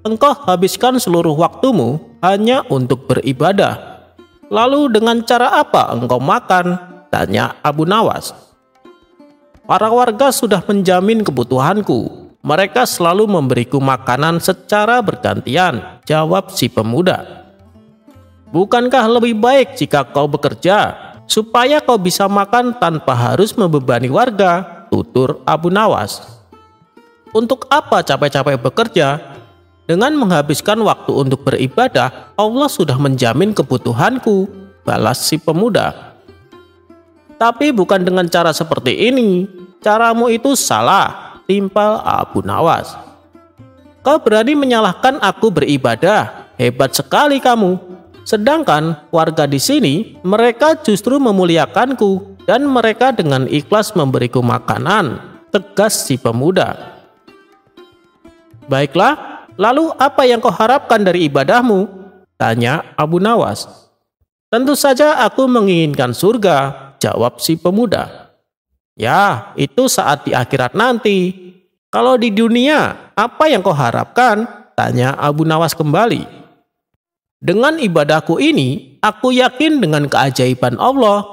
S1: engkau habiskan seluruh waktumu hanya untuk beribadah. Lalu dengan cara apa engkau makan? Tanya Abu Nawas. Para warga sudah menjamin kebutuhanku. Mereka selalu memberiku makanan secara bergantian, jawab si pemuda. Bukankah lebih baik jika kau bekerja, supaya kau bisa makan tanpa harus membebani warga? Tutur Abu Nawas. Untuk apa capek-capek bekerja? Dengan menghabiskan waktu untuk beribadah, Allah sudah menjamin kebutuhanku, balas si pemuda. Tapi bukan dengan cara seperti ini. Caramu itu salah, timpal Abu Nawas. Kau berani menyalahkan aku beribadah, hebat sekali kamu. Sedangkan warga di sini, mereka justru memuliakanku dan mereka dengan ikhlas memberiku makanan, tegas si pemuda. Baiklah, lalu apa yang kau harapkan dari ibadahmu? Tanya Abu Nawas. Tentu saja aku menginginkan surga, jawab si pemuda. Ya, itu saat di akhirat nanti. Kalau di dunia, apa yang kau harapkan? Tanya Abu Nawas kembali. Dengan ibadahku ini, aku yakin dengan keajaiban Allah.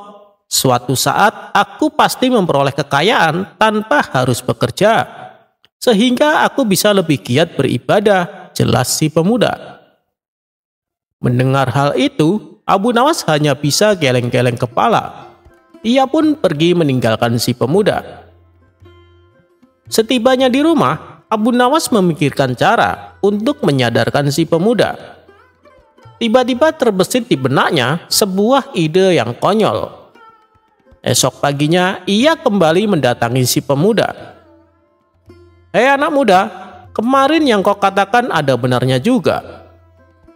S1: Suatu saat aku pasti memperoleh kekayaan tanpa harus bekerja. sehingga aku bisa lebih giat beribadah, jelas si pemuda. Mendengar hal itu, Abu Nawas hanya bisa geleng-geleng kepala. Ia pun pergi meninggalkan si pemuda. Setibanya di rumah, Abu Nawas memikirkan cara untuk menyadarkan si pemuda. Tiba-tiba terbesit di benaknya sebuah ide yang konyol. Esok paginya, ia kembali mendatangi si pemuda. "Hei anak muda, kemarin yang kau katakan ada benarnya juga.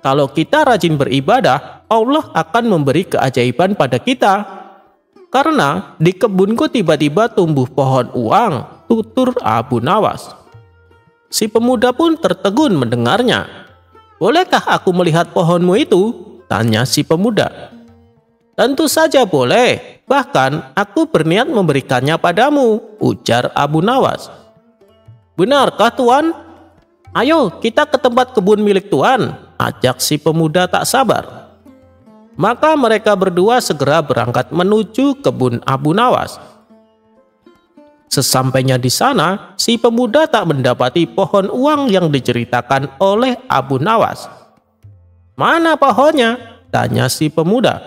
S1: Kalau kita rajin beribadah, Allah akan memberi keajaiban pada kita. Karena di kebunku tiba-tiba tumbuh pohon uang," tutur Abu Nawas. Si pemuda pun tertegun mendengarnya. "Bolehkah aku melihat pohonmu itu?" tanya si pemuda. "Tentu saja boleh, bahkan aku berniat memberikannya padamu," ujar Abu Nawas. "Benarkah Tuan? Ayo kita ke tempat kebun milik Tuan," ajak si pemuda tak sabar. Maka mereka berdua segera berangkat menuju kebun Abu Nawas. Sesampainya di sana, si pemuda tak mendapati pohon uang yang diceritakan oleh Abu Nawas. "Mana pohonnya?" tanya si pemuda.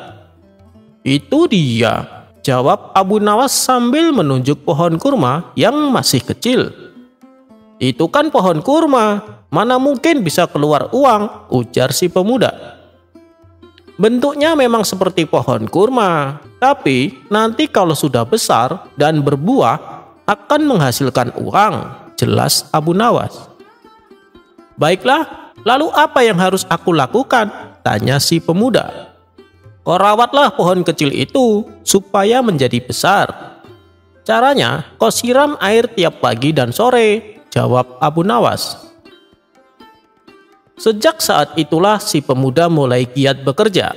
S1: "Itu dia," jawab Abu Nawas sambil menunjuk pohon kurma yang masih kecil. "Itu kan pohon kurma, mana mungkin bisa keluar uang," ujar si pemuda. "Bentuknya memang seperti pohon kurma, tapi nanti kalau sudah besar dan berbuah akan menghasilkan uang," jelas Abu Nawas. "Baiklah, lalu apa yang harus aku lakukan?" tanya si pemuda. "Kau rawatlah pohon kecil itu supaya menjadi besar. Caranya, kau siram air tiap pagi dan sore," jawab Abu Nawas. Sejak saat itulah si pemuda mulai giat bekerja.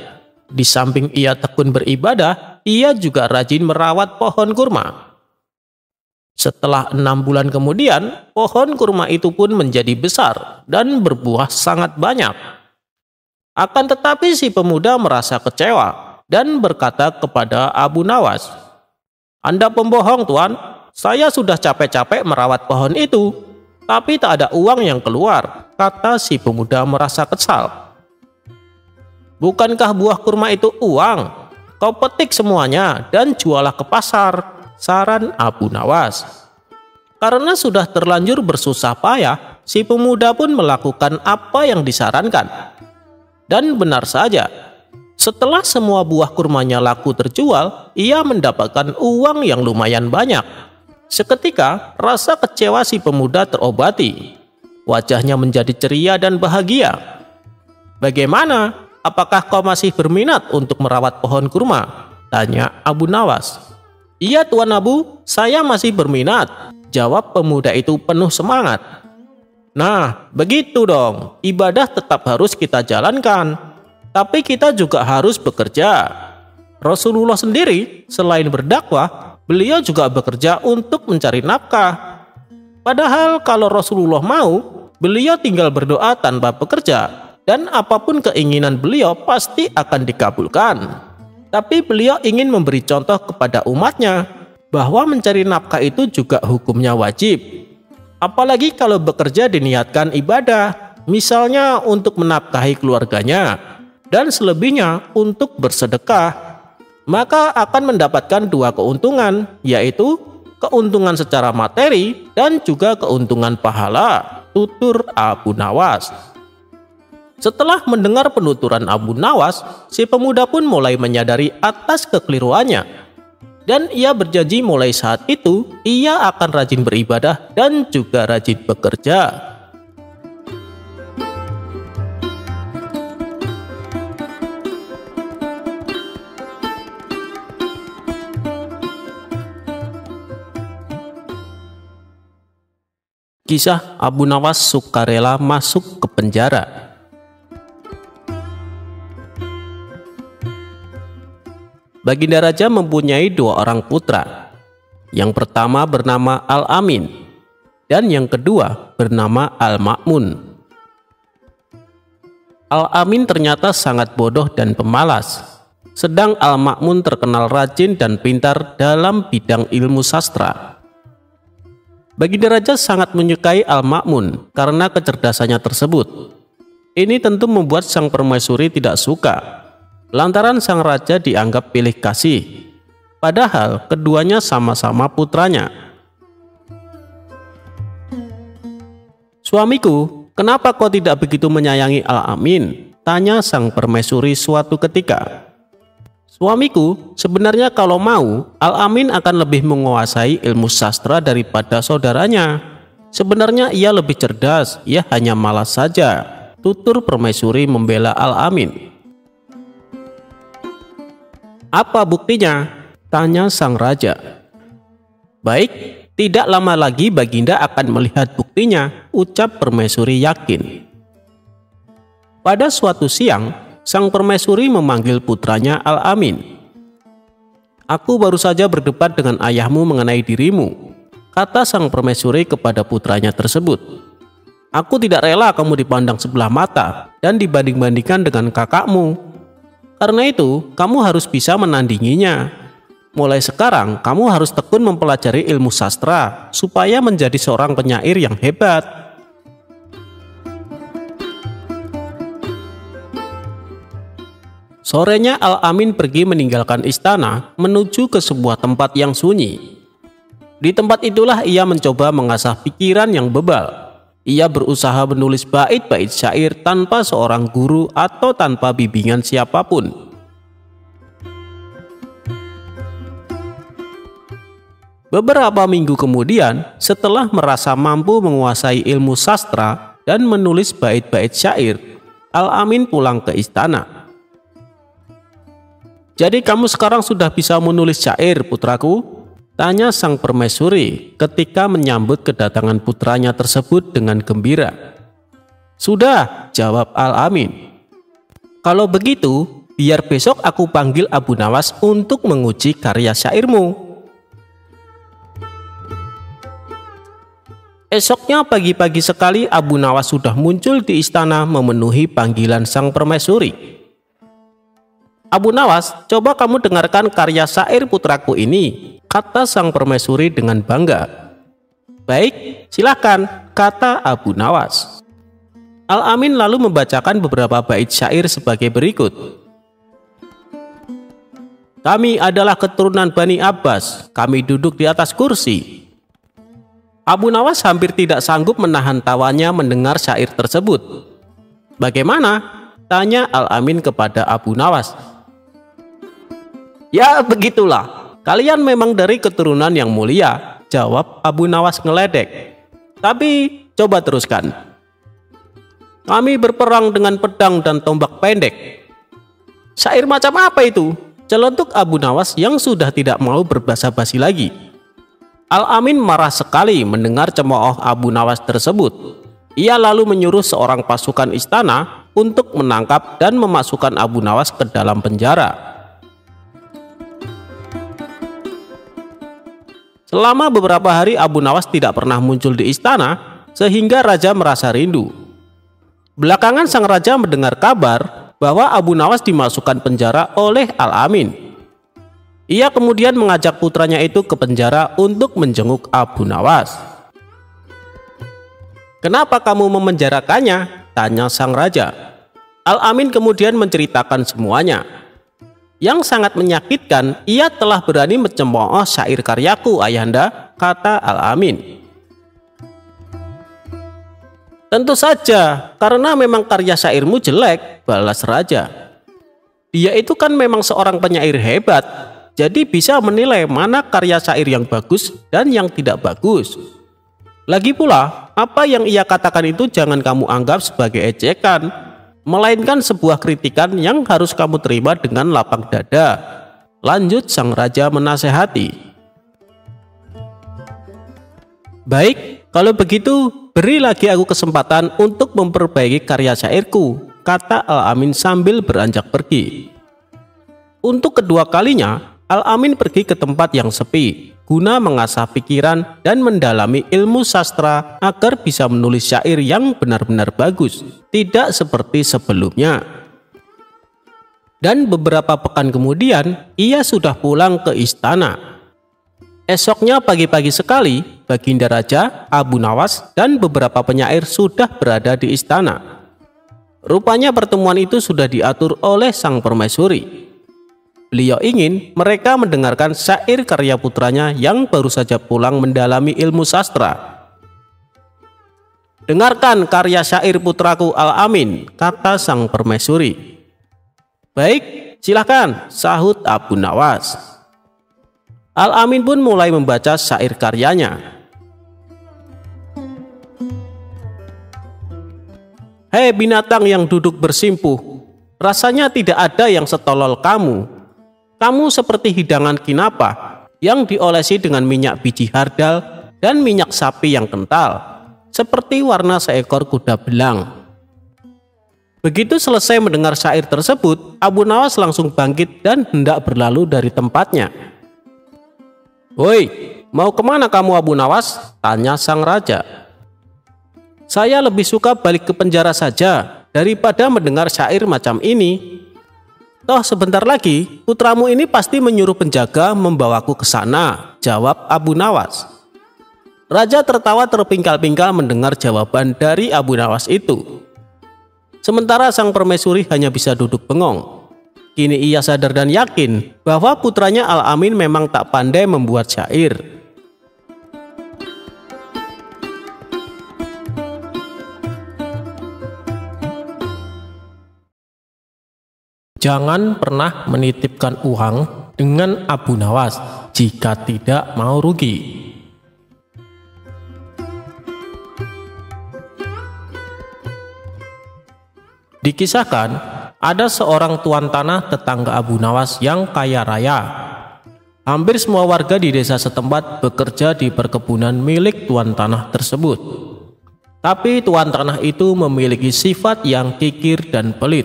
S1: Di samping ia tekun beribadah, ia juga rajin merawat pohon kurma. Setelah 6 bulan kemudian, pohon kurma itu pun menjadi besar dan berbuah sangat banyak. Akan tetapi si pemuda merasa kecewa dan berkata kepada Abu Nawas, "Anda pembohong Tuan, saya sudah capek-capek merawat pohon itu, tapi tak ada uang yang keluar," kata si pemuda merasa kesal. "Bukankah buah kurma itu uang? Kau petik semuanya dan jualah ke pasar," saran Abu Nawas. Karena sudah terlanjur bersusah payah, si pemuda pun melakukan apa yang disarankan. Dan benar saja, setelah semua buah kurmanya laku terjual, ia mendapatkan uang yang lumayan banyak. Seketika, rasa kecewa si pemuda terobati. Wajahnya menjadi ceria dan bahagia. "Bagaimana? Apakah kau masih berminat untuk merawat pohon kurma?" tanya Abu Nawas. "Iya Tuan Abu, saya masih berminat," jawab pemuda itu penuh semangat. "Nah, begitu dong, ibadah tetap harus kita jalankan, tapi kita juga harus bekerja. Rasulullah sendiri selain berdakwah, beliau juga bekerja untuk mencari nafkah. Padahal kalau Rasulullah mau, beliau tinggal berdoa tanpa bekerja, dan apapun keinginan beliau pasti akan dikabulkan. Tapi beliau ingin memberi contoh kepada umatnya bahwa mencari nafkah itu juga hukumnya wajib. Apalagi kalau bekerja diniatkan ibadah, misalnya untuk menafkahi keluarganya, dan selebihnya untuk bersedekah, maka akan mendapatkan 2 keuntungan, yaitu keuntungan secara materi dan juga keuntungan pahala," tutur Abu Nawas. Setelah mendengar penuturan Abu Nawas, si pemuda pun mulai menyadari atas kekeliruannya. Dan ia berjanji mulai saat itu, ia akan rajin beribadah dan juga rajin bekerja. Kisah Abu Nawas sukarela masuk ke penjara. Baginda Raja mempunyai 2 orang putra. Yang pertama bernama Al-Amin, dan yang kedua bernama Al-Ma'mun. Al-Amin ternyata sangat bodoh dan pemalas, sedang Al-Ma'mun terkenal rajin dan pintar dalam bidang ilmu sastra. Baginda Raja sangat menyukai Al-Ma'mun karena kecerdasannya tersebut. Ini tentu membuat sang permaisuri tidak suka, lantaran sang raja dianggap pilih kasih, padahal keduanya sama-sama putranya. "Suamiku, kenapa kau tidak begitu menyayangi Al-Amin?" tanya sang permaisuri suatu ketika. "Suamiku, sebenarnya kalau mau, Al-Amin akan lebih menguasai ilmu sastra daripada saudaranya. Sebenarnya ia lebih cerdas, ia hanya malas saja," tutur permaisuri membela Al-Amin. "Apa buktinya?" tanya sang raja. "Baik, tidak lama lagi Baginda akan melihat buktinya," ucap permaisuri yakin. Pada suatu siang, sang permaisuri memanggil putranya Al-Amin. "Aku baru saja berdebat dengan ayahmu mengenai dirimu," kata sang permaisuri kepada putranya tersebut. "Aku tidak rela kamu dipandang sebelah mata dan dibanding-bandingkan dengan kakakmu. Karena itu, kamu harus bisa menandinginya. Mulai sekarang, kamu harus tekun mempelajari ilmu sastra supaya menjadi seorang penyair yang hebat." Sorenya Al-Amin pergi meninggalkan istana menuju ke sebuah tempat yang sunyi. Di tempat itulah ia mencoba mengasah pikiran yang bebal. Ia berusaha menulis bait-bait syair tanpa seorang guru atau tanpa bimbingan siapapun. Beberapa minggu kemudian, setelah merasa mampu menguasai ilmu sastra dan menulis bait-bait syair, Al-Amin pulang ke istana. "Jadi kamu sekarang sudah bisa menulis syair, putraku?" tanya sang permaisuri ketika menyambut kedatangan putranya tersebut dengan gembira. "Sudah," jawab Al-Amin. "Kalau begitu, biar besok aku panggil Abu Nawas untuk menguji karya syairmu." Esoknya pagi-pagi sekali Abu Nawas sudah muncul di istana memenuhi panggilan sang permaisuri. "Abu Nawas, coba kamu dengarkan karya syair putraku ini," kata sang permaisuri dengan bangga. "Baik, silakan," kata Abu Nawas. Al-Amin lalu membacakan beberapa bait syair sebagai berikut. "Kami adalah keturunan Bani Abbas, kami duduk di atas kursi." Abu Nawas hampir tidak sanggup menahan tawanya mendengar syair tersebut. "Bagaimana?" tanya Al-Amin kepada Abu Nawas. "Ya begitulah, kalian memang dari keturunan yang mulia," jawab Abu Nawas ngeledek. "Tapi coba teruskan." "Kami berperang dengan pedang dan tombak pendek." "Syair macam apa itu?" celentuk Abu Nawas yang sudah tidak mau berbasa-basi lagi. Al-Amin marah sekali mendengar cemooh Abu Nawas tersebut. Ia lalu menyuruh seorang pasukan istana untuk menangkap dan memasukkan Abu Nawas ke dalam penjara. Selama beberapa hari Abu Nawas tidak pernah muncul di istana, sehingga raja merasa rindu. Belakangan sang raja mendengar kabar bahwa Abu Nawas dimasukkan penjara oleh Al-Amin. Ia kemudian mengajak putranya itu ke penjara untuk menjenguk Abu Nawas. "Kenapa kamu memenjarakannya?" tanya sang raja. Al-Amin kemudian menceritakan semuanya. "Yang sangat menyakitkan, ia telah berani mencemooh syair karyaku, ayahanda," kata Al-Amin. "Tentu saja, karena memang karya syairmu jelek," balas raja. "Dia itu kan memang seorang penyair hebat, jadi bisa menilai mana karya syair yang bagus dan yang tidak bagus. Lagi pula, apa yang ia katakan itu jangan kamu anggap sebagai ejekan, melainkan sebuah kritikan yang harus kamu terima dengan lapang dada," lanjut sang raja menasehati. "Baik, kalau begitu beri lagi aku kesempatan untuk memperbaiki karya syairku," kata Al-Amin sambil beranjak pergi. Untuk kedua kalinya, Al-Amin pergi ke tempat yang sepi guna mengasah pikiran dan mendalami ilmu sastra agar bisa menulis syair yang benar-benar bagus, tidak seperti sebelumnya. Dan beberapa pekan kemudian ia sudah pulang ke istana. Esoknya pagi-pagi sekali Baginda Raja, Abu Nawas, dan beberapa penyair sudah berada di istana. Rupanya pertemuan itu sudah diatur oleh sang permaisuri. Beliau ingin mereka mendengarkan syair karya putranya yang baru saja pulang mendalami ilmu sastra. "Dengarkan karya syair putraku Al-Amin," kata sang permaisuri. "Baik, silahkan," sahut Abu Nawas. Al-Amin pun mulai membaca syair karyanya. "Hei binatang yang duduk bersimpuh, rasanya tidak ada yang setolol kamu. Kamu seperti hidangan kinapa yang diolesi dengan minyak biji hardal dan minyak sapi yang kental, seperti warna seekor kuda belang." Begitu selesai mendengar syair tersebut, Abu Nawas langsung bangkit dan hendak berlalu dari tempatnya. "Woi, mau kemana kamu Abu Nawas?" tanya sang raja. "Saya lebih suka balik ke penjara saja daripada mendengar syair macam ini. Toh sebentar lagi putramu ini pasti menyuruh penjaga membawaku ke sana," jawab Abu Nawas. Raja tertawa terpingkal-pingkal mendengar jawaban dari Abu Nawas itu. Sementara sang permaisuri hanya bisa duduk bengong. Kini ia sadar dan yakin bahwa putranya Al-Amin memang tak pandai membuat syair. Jangan pernah menitipkan uang dengan Abu Nawas jika tidak mau rugi. Dikisahkan, ada seorang tuan tanah tetangga Abu Nawas yang kaya raya. Hampir semua warga di desa setempat bekerja di perkebunan milik tuan tanah tersebut. Tapi tuan tanah itu memiliki sifat yang kikir dan pelit.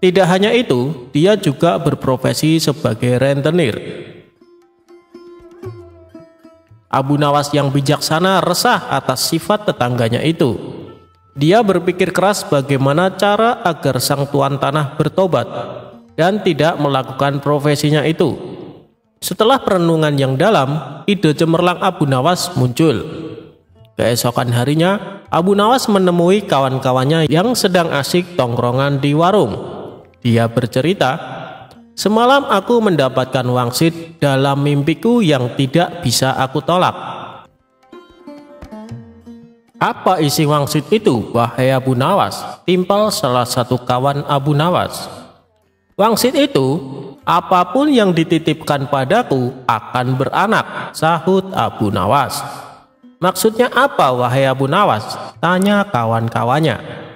S1: Tidak hanya itu, dia juga berprofesi sebagai rentenir. Abu Nawas yang bijaksana resah atas sifat tetangganya itu. Dia berpikir keras bagaimana cara agar sang tuan tanah bertobat dan tidak melakukan profesinya itu. Setelah perenungan yang dalam, ide cemerlang Abu Nawas muncul. Keesokan harinya, Abu Nawas menemui kawan-kawannya yang sedang asyik tongkrongan di warung. Dia bercerita, "Semalam aku mendapatkan wangsit dalam mimpiku yang tidak bisa aku tolak." "Apa isi wangsit itu, wahai Abu Nawas?" timpal salah satu kawan Abu Nawas. "Wangsit itu, apapun yang dititipkan padaku akan beranak," sahut Abu Nawas. "Maksudnya apa, wahai Abu Nawas?" tanya kawan-kawannya.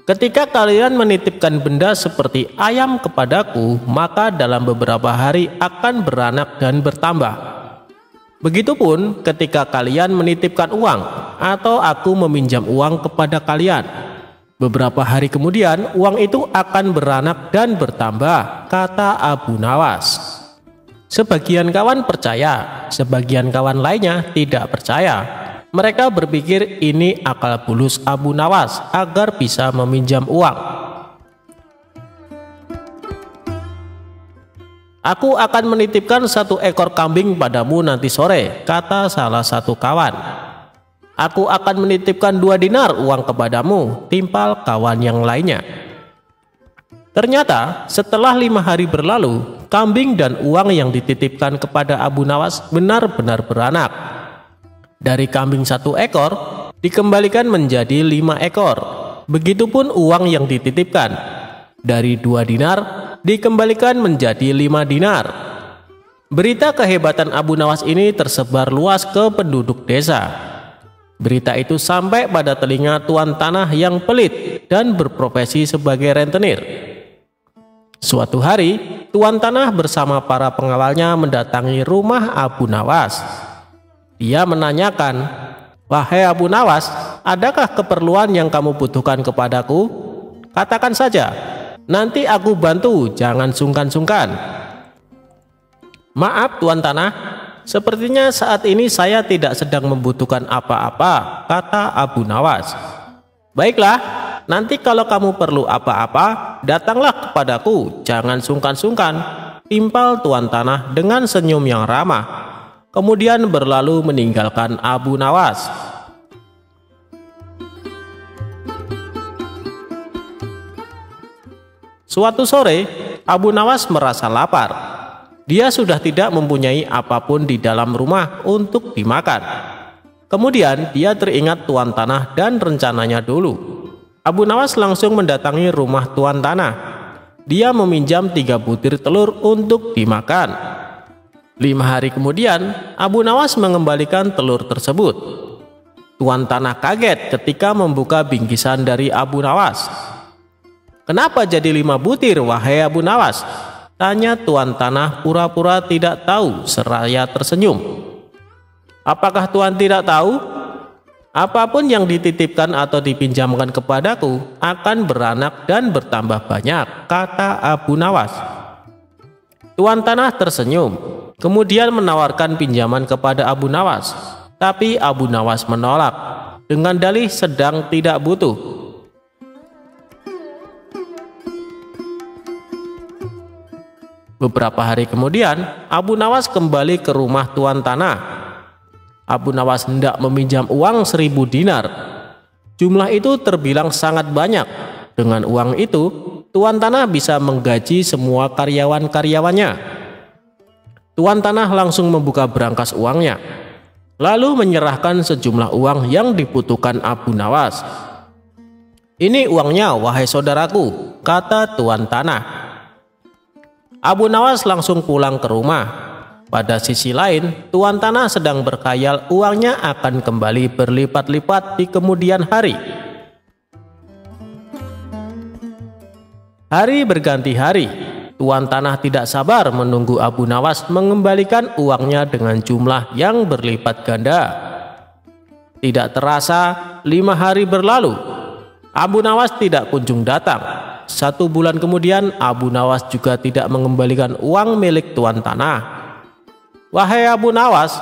S1: "Ketika kalian menitipkan benda seperti ayam kepadaku, maka dalam beberapa hari akan beranak dan bertambah. Begitupun ketika kalian menitipkan uang atau aku meminjam uang kepada kalian. Beberapa hari kemudian uang itu akan beranak dan bertambah," kata Abu Nawas. Sebagian kawan percaya, sebagian kawan lainnya tidak percaya. Mereka berpikir ini akal bulus Abu Nawas agar bisa meminjam uang. "Aku akan menitipkan 1 ekor kambing padamu nanti sore," kata salah satu kawan. "Aku akan menitipkan 2 dinar uang kepadamu," timpal kawan yang lainnya. Ternyata setelah 5 hari berlalu, kambing dan uang yang dititipkan kepada Abu Nawas benar-benar beranak. Dari kambing 1 ekor dikembalikan menjadi 5 ekor. Begitupun uang yang dititipkan. Dari 2 dinar dikembalikan menjadi 5 dinar. Berita kehebatan Abu Nawas ini tersebar luas ke penduduk desa. Berita itu sampai pada telinga tuan tanah yang pelit dan berprofesi sebagai rentenir. Suatu hari, tuan tanah bersama para pengawalnya mendatangi rumah Abu Nawas. Dia menanyakan, "Wahai Abu Nawas, adakah keperluan yang kamu butuhkan kepadaku? Katakan saja, nanti aku bantu, jangan sungkan-sungkan." "Maaf tuan tanah, sepertinya saat ini saya tidak sedang membutuhkan apa-apa," kata Abu Nawas. "Baiklah, nanti kalau kamu perlu apa-apa, datanglah kepadaku, jangan sungkan-sungkan. timpal tuan tanah dengan senyum yang ramah, kemudian berlalu meninggalkan Abu Nawas. Suatu sore, Abu Nawas merasa lapar. Dia sudah tidak mempunyai apapun di dalam rumah untuk dimakan. Kemudian dia teringat tuan tanah dan rencananya dulu. Abu Nawas langsung mendatangi rumah tuan tanah. Dia meminjam 3 butir telur untuk dimakan. 5 hari kemudian, Abu Nawas mengembalikan telur tersebut. Tuan tanah kaget ketika membuka bingkisan dari Abu Nawas. "Kenapa jadi 5 butir, wahai Abu Nawas?" tanya tuan tanah pura-pura tidak tahu seraya tersenyum. "Apakah tuan tidak tahu? Apapun yang dititipkan atau dipinjamkan kepadaku akan beranak dan bertambah banyak," kata Abu Nawas. Tuan tanah tersenyum, kemudian menawarkan pinjaman kepada Abu Nawas. Tapi Abu Nawas menolak dengan dalih sedang tidak butuh. Beberapa hari kemudian, Abu Nawas kembali ke rumah tuan tanah. Abu Nawas hendak meminjam uang 1000 dinar. Jumlah itu terbilang sangat banyak. Dengan uang itu, tuan tanah bisa menggaji semua karyawan-karyawannya. Tuan tanah langsung membuka berangkas uangnya, lalu menyerahkan sejumlah uang yang dibutuhkan Abu Nawas. "Ini uangnya, wahai saudaraku," kata tuan tanah. Abu Nawas langsung pulang ke rumah. Pada sisi lain, tuan tanah sedang berkhayal uangnya akan kembali berlipat-lipat di kemudian hari. Hari berganti hari. Tuan tanah tidak sabar menunggu Abu Nawas mengembalikan uangnya dengan jumlah yang berlipat ganda. Tidak terasa, 5 hari berlalu. Abu Nawas tidak kunjung datang. 1 bulan kemudian, Abu Nawas juga tidak mengembalikan uang milik tuan tanah. "Wahai Abu Nawas,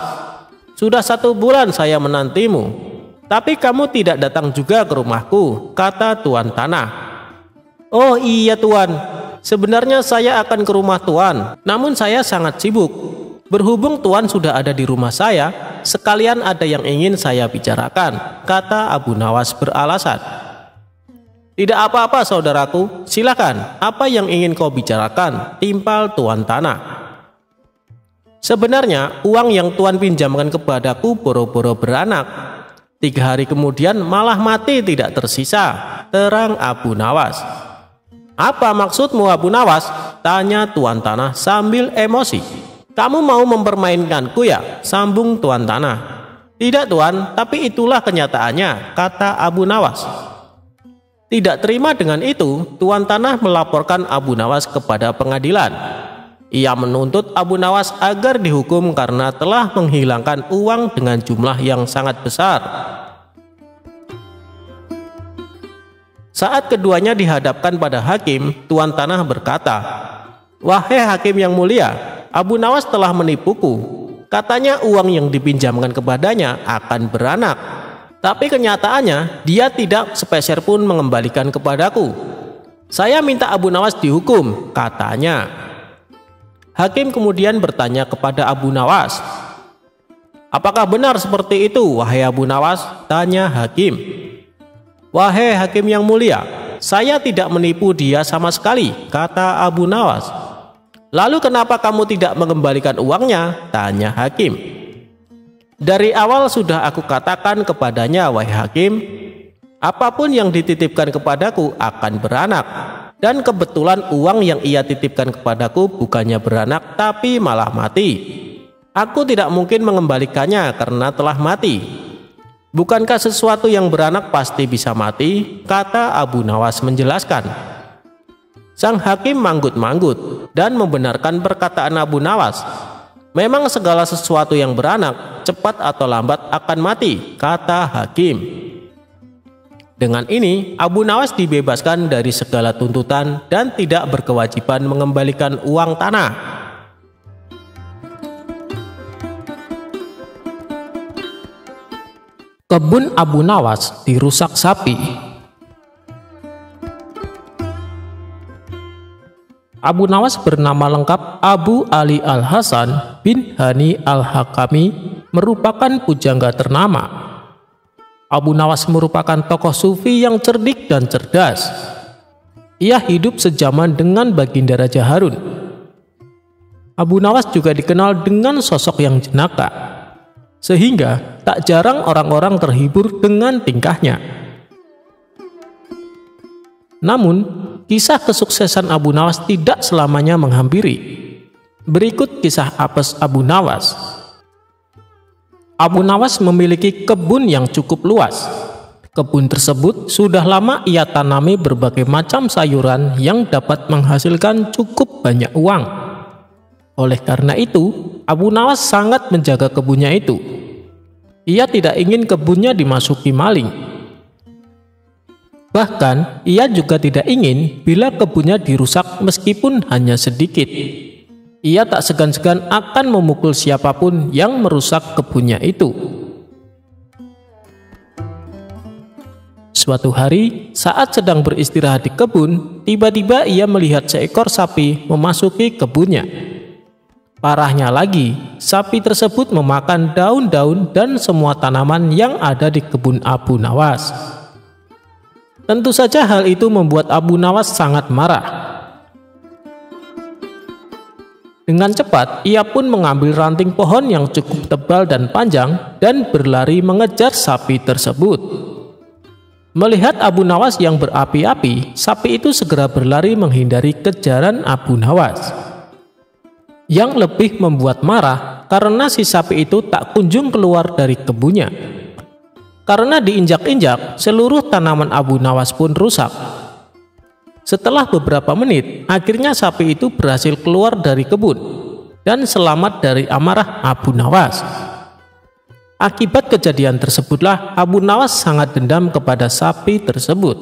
S1: sudah 1 bulan saya menantimu, tapi kamu tidak datang juga ke rumahku," kata tuan tanah. "Oh iya tuan, sebenarnya saya akan ke rumah tuan, namun saya sangat sibuk. Berhubung tuan sudah ada di rumah saya, sekalian ada yang ingin saya bicarakan," kata Abu Nawas beralasan. "Tidak apa-apa saudaraku, silakan, apa yang ingin kau bicarakan?" timpal tuan tanah. "Sebenarnya uang yang tuan pinjamkan kepadaku boro-boro beranak. 3 hari kemudian malah mati tidak tersisa," terang Abu Nawas. "Apa maksudmu Abu Nawas?" tanya tuan tanah sambil emosi. "Kamu mau mempermainkanku ya?" sambung tuan tanah. "Tidak tuan, tapi itulah kenyataannya," kata Abu Nawas. Tidak terima dengan itu, tuan tanah melaporkan Abu Nawas kepada pengadilan. Ia menuntut Abu Nawas agar dihukum karena telah menghilangkan uang dengan jumlah yang sangat besar. Saat keduanya dihadapkan pada hakim, tuan tanah berkata, "Wahai hakim yang mulia, Abu Nawas telah menipuku. Katanya uang yang dipinjamkan kepadanya akan beranak. Tapi kenyataannya dia tidak sepeser pun mengembalikan kepadaku. Saya minta Abu Nawas dihukum," katanya. Hakim kemudian bertanya kepada Abu Nawas, "Apakah benar seperti itu, wahai Abu Nawas?" tanya hakim. "Wahai hakim yang mulia, saya tidak menipu dia sama sekali," kata Abu Nawas. "Lalu kenapa kamu tidak mengembalikan uangnya?" tanya hakim. "Dari awal sudah aku katakan kepadanya, wahai hakim, apapun yang dititipkan kepadaku akan beranak. Dan kebetulan uang yang ia titipkan kepadaku bukannya beranak tapi malah mati. Aku tidak mungkin mengembalikannya karena telah mati. Bukankah sesuatu yang beranak pasti bisa mati?" kata Abu Nawas menjelaskan. Sang hakim manggut-manggut dan membenarkan perkataan Abu Nawas. "Memang segala sesuatu yang beranak cepat atau lambat akan mati," kata hakim. Dengan ini, Abu Nawas dibebaskan dari segala tuntutan dan tidak berkewajiban mengembalikan uang tanah. Kebun Abu Nawas dirusak sapi. Abu Nawas bernama lengkap Abu Ali Al-Hasan bin Hani Al-Hakami, merupakan pujangga ternama. Abu Nawas merupakan tokoh sufi yang cerdik dan cerdas. Ia hidup sejaman dengan baginda Raja Harun. Abu Nawas juga dikenal dengan sosok yang jenaka, sehingga tak jarang orang-orang terhibur dengan tingkahnya. Namun, kisah kesuksesan Abu Nawas tidak selamanya menghampiri. Berikut kisah apes Abu Nawas. Abu Nawas memiliki kebun yang cukup luas. Kebun tersebut sudah lama ia tanami berbagai macam sayuran yang dapat menghasilkan cukup banyak uang. Oleh karena itu, Abu Nawas sangat menjaga kebunnya itu. Ia tidak ingin kebunnya dimasuki maling. Bahkan, ia juga tidak ingin bila kebunnya dirusak meskipun hanya sedikit. Ia tak segan-segan akan memukul siapapun yang merusak kebunnya itu. Suatu hari, saat sedang beristirahat di kebun, tiba-tiba ia melihat seekor sapi memasuki kebunnya. Parahnya lagi, sapi tersebut memakan daun-daun dan semua tanaman yang ada di kebun Abu Nawas. Tentu saja hal itu membuat Abu Nawas sangat marah. Dengan cepat, ia pun mengambil ranting pohon yang cukup tebal dan panjang dan berlari mengejar sapi tersebut. Melihat Abu Nawas yang berapi-api, sapi itu segera berlari menghindari kejaran Abu Nawas. Yang lebih membuat marah karena si sapi itu tak kunjung keluar dari kebunnya. Karena diinjak-injak, seluruh tanaman Abu Nawas pun rusak. Setelah beberapa menit, akhirnya sapi itu berhasil keluar dari kebun dan selamat dari amarah Abu Nawas. Akibat kejadian tersebutlah Abu Nawas sangat dendam kepada sapi tersebut.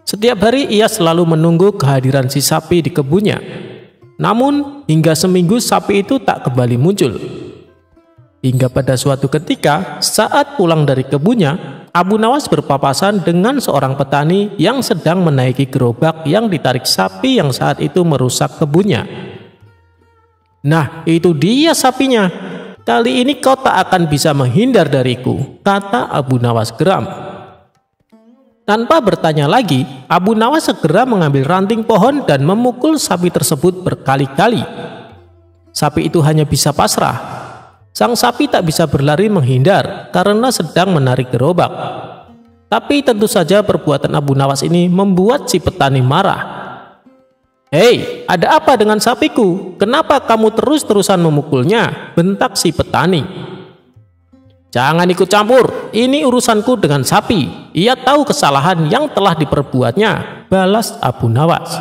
S1: Setiap hari ia selalu menunggu kehadiran si sapi di kebunnya. Namun, hingga seminggu sapi itu tak kembali muncul. Hingga pada suatu ketika, saat pulang dari kebunnya, Abu Nawas berpapasan dengan seorang petani yang sedang menaiki gerobak yang ditarik sapi yang saat itu merusak kebunnya. "Nah, itu dia sapinya. Kali ini kau tak akan bisa menghindar dariku," kata Abu Nawas geram. Tanpa bertanya lagi, Abu Nawas segera mengambil ranting pohon dan memukul sapi tersebut berkali-kali. Sapi itu hanya bisa pasrah. Sang sapi tak bisa berlari menghindar karena sedang menarik gerobak. Tapi tentu saja perbuatan Abu Nawas ini membuat si petani marah. "Hei, ada apa dengan sapiku? Kenapa kamu terus-terusan memukulnya?" bentak si petani. "Jangan ikut campur, ini urusanku dengan sapi. Ia tahu kesalahan yang telah diperbuatnya," balas Abu Nawas.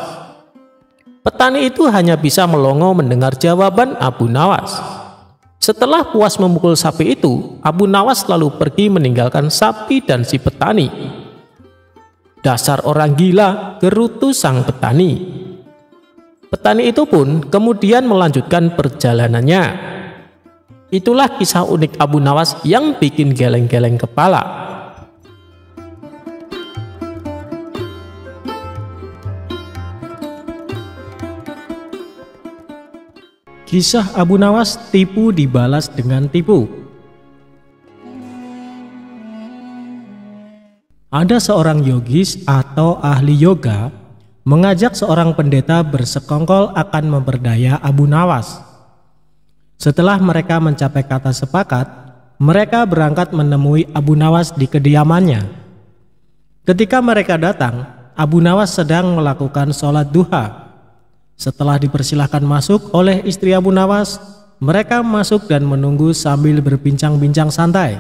S1: Petani itu hanya bisa melongo mendengar jawaban Abu Nawas. Setelah puas memukul sapi itu, Abu Nawas lalu pergi meninggalkan sapi dan si petani. "Dasar orang gila," gerutu sang petani. Petani itu pun kemudian melanjutkan perjalanannya. Itulah kisah unik Abu Nawas yang bikin geleng-geleng kepala. Kisah Abu Nawas tipu dibalas dengan tipu. Ada seorang yogis atau ahli yoga mengajak seorang pendeta bersekongkol akan memperdaya Abu Nawas. Setelah mereka mencapai kata sepakat, mereka berangkat menemui Abu Nawas di kediamannya. Ketika mereka datang, Abu Nawas sedang melakukan sholat duha. Setelah dipersilahkan masuk oleh istri Abu Nawas, mereka masuk dan menunggu sambil berbincang-bincang santai.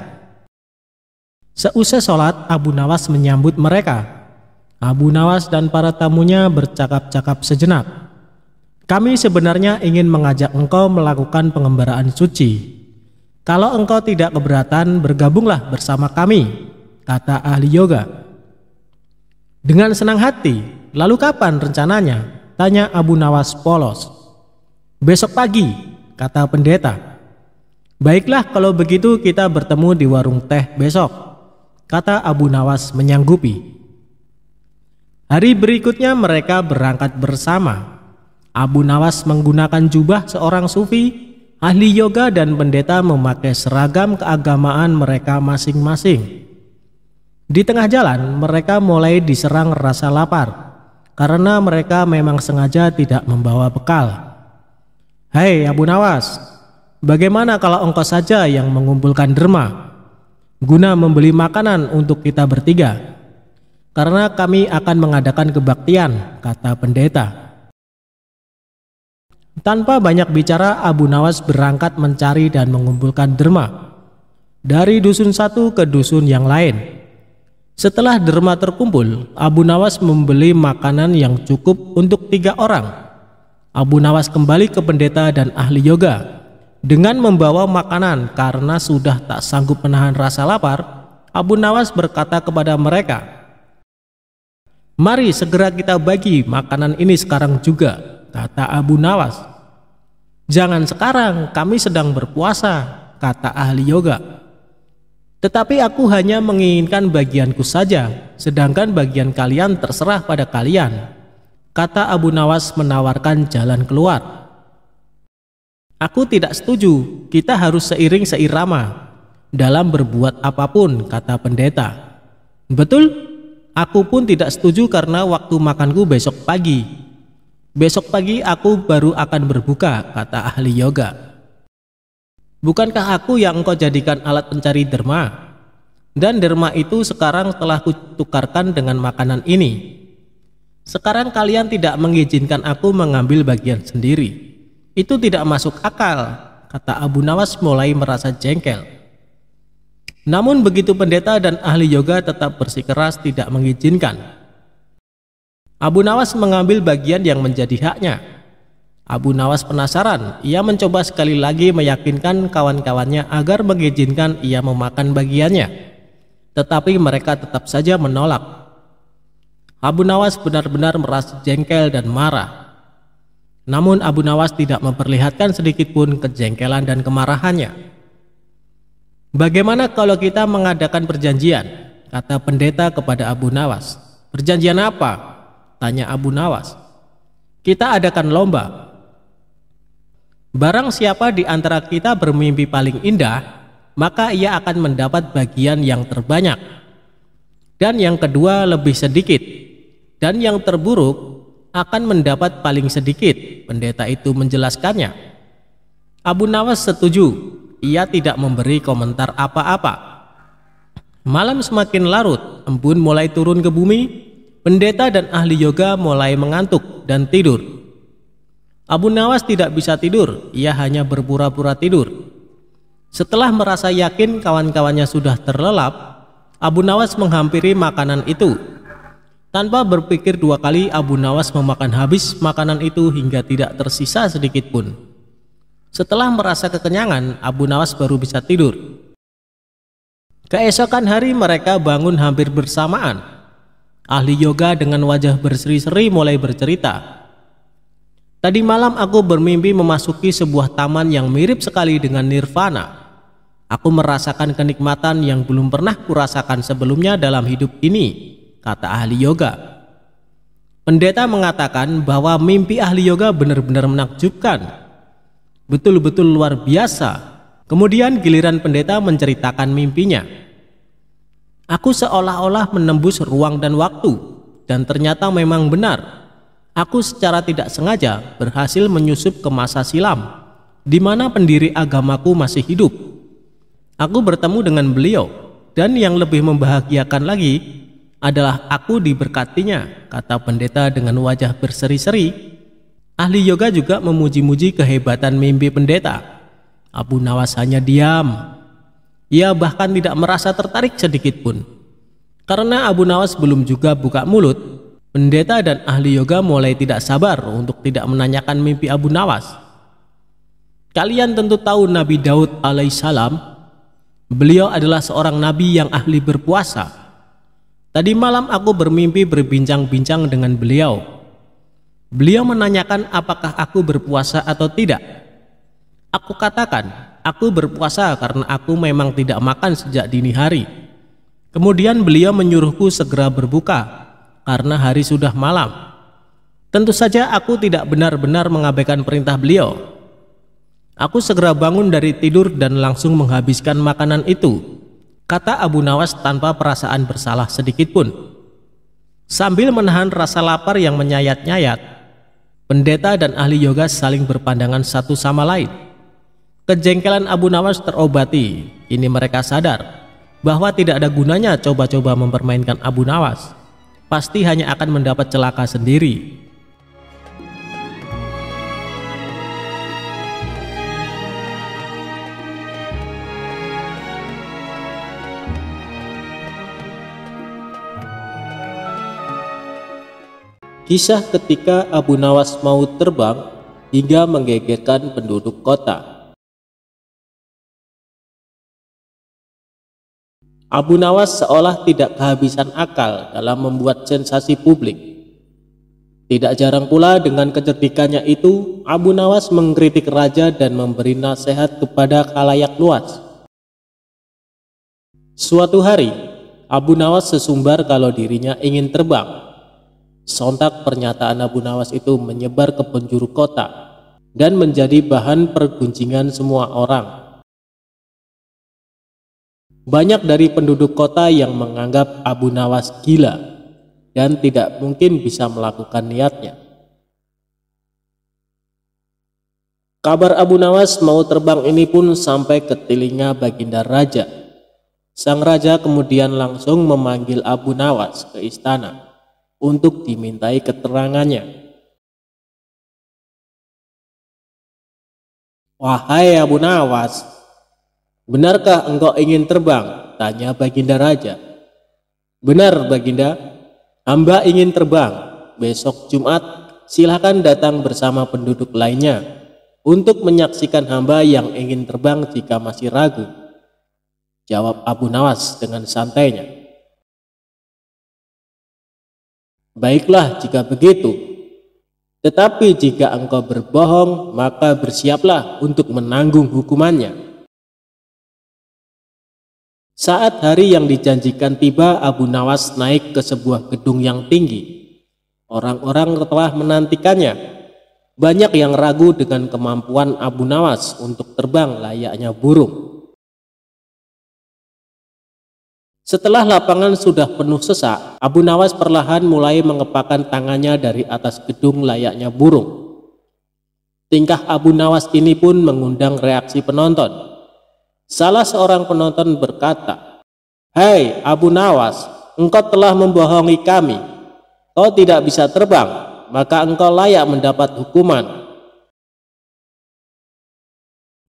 S1: Seusai sholat, Abu Nawas menyambut mereka. Abu Nawas dan para tamunya bercakap-cakap sejenak. "Kami sebenarnya ingin mengajak engkau melakukan pengembaraan suci. Kalau engkau tidak keberatan, bergabunglah bersama kami," kata ahli yoga. "Dengan senang hati. Lalu kapan rencananya?" tanya Abu Nawas polos. "Besok pagi," kata pendeta. "Baiklah, kalau begitu kita bertemu di warung teh besok," kata Abu Nawas menyanggupi. Hari berikutnya mereka berangkat bersama. Abu Nawas menggunakan jubah seorang sufi, ahli yoga, dan pendeta memakai seragam keagamaan mereka masing-masing. Di tengah jalan mereka mulai diserang rasa lapar karena mereka memang sengaja tidak membawa bekal. "Hei Abu Nawas, bagaimana kalau engkau saja yang mengumpulkan derma guna membeli makanan untuk kita bertiga? Karena kami akan mengadakan kebaktian," kata pendeta. Tanpa banyak bicara, Abu Nawas berangkat mencari dan mengumpulkan derma dari dusun satu ke dusun yang lain. Setelah derma terkumpul, Abu Nawas membeli makanan yang cukup untuk 3 orang. Abu Nawas kembali ke pendeta dan ahli yoga dengan membawa makanan. Karena sudah tak sanggup menahan rasa lapar, Abu Nawas berkata kepada mereka, "Mari segera kita bagi makanan ini sekarang juga," kata Abu Nawas. "Jangan sekarang, kami sedang berpuasa," kata ahli yoga. "Tetapi aku hanya menginginkan bagianku saja, sedangkan bagian kalian terserah pada kalian," kata Abu Nawas menawarkan jalan keluar. "Aku tidak setuju, kita harus seiring seirama dalam berbuat apapun," kata pendeta. "Betul, aku pun tidak setuju karena waktu makanku besok pagi. Besok pagi aku baru akan berbuka," kata ahli yoga. "Bukankah aku yang engkau jadikan alat pencari derma? Dan derma itu sekarang telah kutukarkan dengan makanan ini. Sekarang kalian tidak mengizinkan aku mengambil bagian sendiri. Itu tidak masuk akal," kata Abu Nawas mulai merasa jengkel. Namun begitu pendeta dan ahli yoga tetap bersikeras tidak mengizinkan. Abu Nawas mengambil bagian yang menjadi haknya. Abu Nawas penasaran, ia mencoba sekali lagi meyakinkan kawan-kawannya agar mengizinkan ia memakan bagiannya, tetapi mereka tetap saja menolak. Abu Nawas benar-benar merasa jengkel dan marah. Namun Abu Nawas tidak memperlihatkan sedikitpun kejengkelan dan kemarahannya. "Bagaimana kalau kita mengadakan perjanjian?" kata pendeta kepada Abu Nawas. "Perjanjian apa?" tanya Abu Nawas. "Kita adakan lomba. Barang siapa di antara kita bermimpi paling indah, maka ia akan mendapat bagian yang terbanyak. Dan yang kedua lebih sedikit. Dan yang terburuk akan mendapat paling sedikit," pendeta itu menjelaskannya. Abu Nawas setuju. Ia tidak memberi komentar apa-apa. Malam semakin larut, embun mulai turun ke bumi. Pendeta dan ahli yoga mulai mengantuk dan tidur. Abu Nawas tidak bisa tidur, ia hanya berpura-pura tidur. Setelah merasa yakin kawan-kawannya sudah terlelap, Abu Nawas menghampiri makanan itu. Tanpa berpikir 2 kali, Abu Nawas memakan habis makanan itu hingga tidak tersisa sedikit pun. Setelah merasa kekenyangan, Abu Nawas baru bisa tidur. Keesokan hari mereka bangun hampir bersamaan. Ahli yoga dengan wajah berseri-seri mulai bercerita. "Tadi malam aku bermimpi memasuki sebuah taman yang mirip sekali dengan nirvana. Aku merasakan kenikmatan yang belum pernah kurasakan sebelumnya dalam hidup ini," kata ahli yoga. Pendeta mengatakan bahwa mimpi ahli yoga benar-benar menakjubkan. Betul-betul luar biasa. Kemudian giliran pendeta menceritakan mimpinya. "Aku seolah-olah menembus ruang dan waktu, dan ternyata memang benar. Aku secara tidak sengaja berhasil menyusup ke masa silam, di mana pendiri agamaku masih hidup. Aku bertemu dengan beliau, dan yang lebih membahagiakan lagi adalah aku diberkatinya," kata pendeta dengan wajah berseri-seri. Ahli yoga juga memuji-muji kehebatan mimpi pendeta. Abu Nawas hanya diam. Ia bahkan tidak merasa tertarik sedikit pun. Karena Abu Nawas belum juga buka mulut, pendeta dan ahli yoga mulai tidak sabar untuk tidak menanyakan mimpi Abu Nawas. "Kalian tentu tahu Nabi Daud alaihissalam. Beliau adalah seorang nabi yang ahli berpuasa. Tadi malam aku bermimpi berbincang-bincang dengan beliau. Beliau menanyakan apakah aku berpuasa atau tidak. Aku katakan, aku berpuasa karena aku memang tidak makan sejak dini hari. Kemudian beliau menyuruhku segera berbuka karena hari sudah malam. Tentu saja aku tidak benar-benar mengabaikan perintah beliau. Aku segera bangun dari tidur dan langsung menghabiskan makanan itu, kata Abu Nawas tanpa perasaan bersalah sedikit pun. Sambil menahan rasa lapar yang menyayat-nyayat, pendeta dan ahli yoga saling berpandangan satu sama lain. Kejengkelan Abu Nawas terobati. Kini mereka sadar bahwa tidak ada gunanya coba-coba mempermainkan Abu Nawas. Pasti hanya akan mendapat celaka sendiri. Kisah ketika Abu Nawas mau terbang hingga menggegerkan penduduk kota. Abu Nawas seolah tidak kehabisan akal dalam membuat sensasi publik. Tidak jarang pula dengan kecerdikannya itu, Abu Nawas mengkritik raja dan memberi nasihat kepada khalayak luas. Suatu hari, Abu Nawas sesumbar kalau dirinya ingin terbang. Sontak pernyataan Abu Nawas itu menyebar ke penjuru kota dan menjadi bahan pergunjingan semua orang. Banyak dari penduduk kota yang menganggap Abu Nawas gila dan tidak mungkin bisa melakukan niatnya. Kabar Abu Nawas mau terbang ini pun sampai ke telinga Baginda Raja. Sang raja kemudian langsung memanggil Abu Nawas ke istana untuk dimintai keterangannya. "Wahai Abu Nawas, benarkah engkau ingin terbang?" tanya Baginda Raja. "Benar Baginda, hamba ingin terbang. Besok Jumat silakan datang bersama penduduk lainnya untuk menyaksikan hamba yang ingin terbang jika masih ragu," jawab Abu Nawas dengan santainya. "Baiklah jika begitu. Tetapi jika engkau berbohong, maka bersiaplah untuk menanggung hukumannya." Saat hari yang dijanjikan tiba, Abu Nawas naik ke sebuah gedung yang tinggi. Orang-orang telah menantikannya. Banyak yang ragu dengan kemampuan Abu Nawas untuk terbang layaknya burung. Setelah lapangan sudah penuh sesak, Abu Nawas perlahan mulai mengepakkan tangannya dari atas gedung layaknya burung. Tingkah Abu Nawas ini pun mengundang reaksi penonton. Salah seorang penonton berkata, "Hei Abu Nawas, engkau telah membohongi kami. Kau tidak bisa terbang, maka engkau layak mendapat hukuman."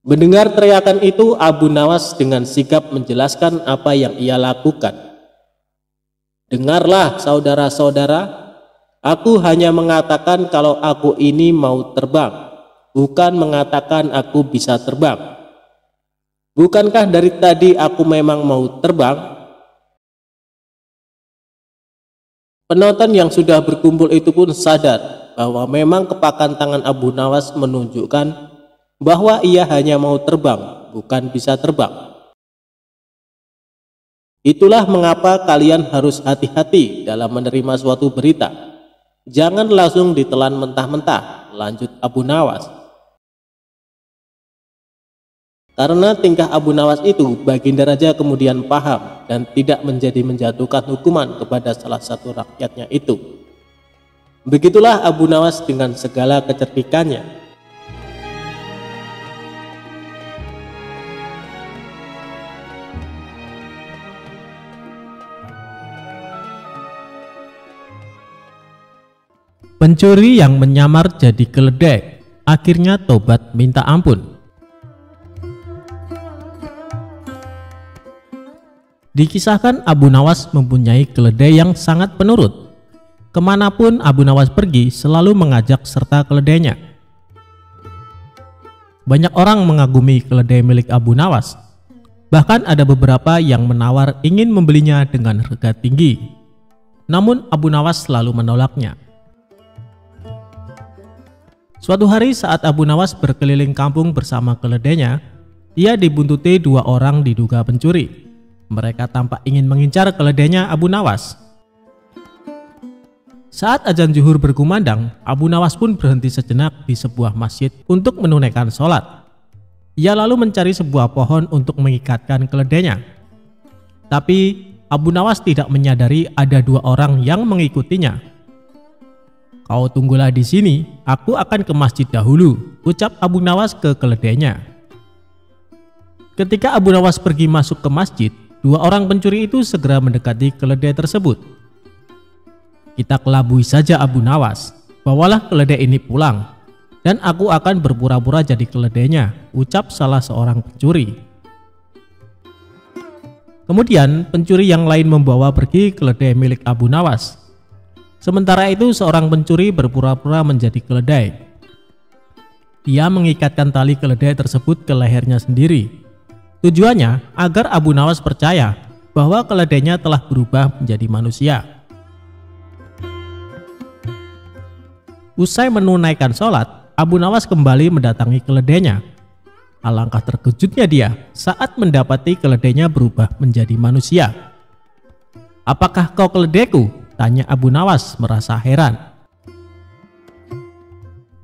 S1: Mendengar teriakan itu, Abu Nawas dengan sigap menjelaskan apa yang ia lakukan. "Dengarlah saudara-saudara, aku hanya mengatakan kalau aku ini mau terbang, bukan mengatakan aku bisa terbang. Bukankah dari tadi aku memang mau terbang?" Penonton yang sudah berkumpul itu pun sadar bahwa memang kepakan tangan Abu Nawas menunjukkan bahwa ia hanya mau terbang, bukan bisa terbang. Itulah mengapa kalian harus hati-hati dalam menerima suatu berita. Jangan langsung ditelan mentah-mentah, lanjut Abu Nawas. Karena tingkah Abu Nawas itu, Baginda Raja kemudian paham dan tidak menjatuhkan hukuman kepada salah satu rakyatnya itu. Begitulah Abu Nawas dengan segala kecerdikannya. Pencuri yang menyamar jadi keledai akhirnya tobat minta ampun. Dikisahkan Abu Nawas mempunyai keledai yang sangat penurut. Kemanapun Abu Nawas pergi selalu mengajak serta keledainya. Banyak orang mengagumi keledai milik Abu Nawas. Bahkan ada beberapa yang menawar ingin membelinya dengan harga tinggi. Namun Abu Nawas selalu menolaknya. Suatu hari saat Abu Nawas berkeliling kampung bersama keledainya, ia dibuntuti dua orang diduga pencuri. Mereka tampak ingin mengincar keledainya Abu Nawas. Saat azan zuhur berkumandang, Abu Nawas pun berhenti sejenak di sebuah masjid untuk menunaikan sholat. Ia lalu mencari sebuah pohon untuk mengikatkan keledainya. Tapi Abu Nawas tidak menyadari ada dua orang yang mengikutinya. "Kau tunggulah di sini, aku akan ke masjid dahulu," ucap Abu Nawas ke keledainya. Ketika Abu Nawas pergi masuk ke masjid, dua orang pencuri itu segera mendekati keledai tersebut. "Kita kelabui saja Abu Nawas, bawalah keledai ini pulang, dan aku akan berpura-pura jadi keledainya," ucap salah seorang pencuri. Kemudian pencuri yang lain membawa pergi keledai milik Abu Nawas. Sementara itu seorang pencuri berpura-pura menjadi keledai. Dia mengikatkan tali keledai tersebut ke lehernya sendiri. Tujuannya agar Abu Nawas percaya bahwa keledainya telah berubah menjadi manusia. Usai menunaikan sholat, Abu Nawas kembali mendatangi keledainya. Alangkah terkejutnya dia saat mendapati keledainya berubah menjadi manusia. "Apakah kau keledaiku?" tanya Abu Nawas merasa heran.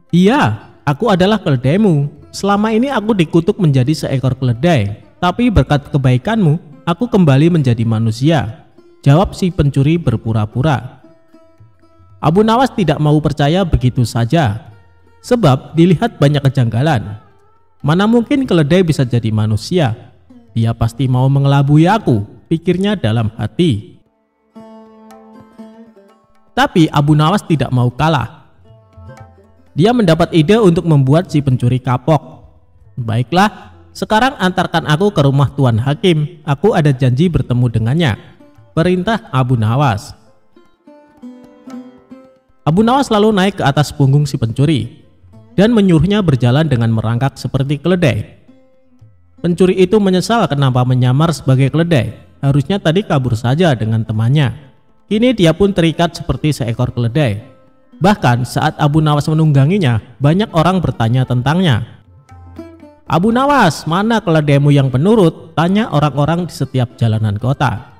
S1: "Iya, aku adalah keledaimu. Selama ini aku dikutuk menjadi seekor keledai, tapi berkat kebaikanmu, aku kembali menjadi manusia," jawab si pencuri berpura-pura. Abu Nawas tidak mau percaya begitu saja, sebab dilihat banyak kejanggalan. Mana mungkin keledai bisa jadi manusia? Dia pasti mau mengelabui aku, pikirnya dalam hati. Tapi Abu Nawas tidak mau kalah. Dia mendapat ide untuk membuat si pencuri kapok. "Baiklah, sekarang antarkan aku ke rumah Tuan Hakim. Aku ada janji bertemu dengannya," perintah Abu Nawas. Abu Nawas lalu naik ke atas punggung si pencuri dan menyuruhnya berjalan dengan merangkak seperti keledai. Pencuri itu menyesal kenapa menyamar sebagai keledai. Harusnya tadi kabur saja dengan temannya. Kini dia pun terikat seperti seekor keledai. Bahkan saat Abu Nawas menungganginya, banyak orang bertanya tentangnya. "Abu Nawas, mana keledaimu yang penurut?" tanya orang-orang di setiap jalanan kota.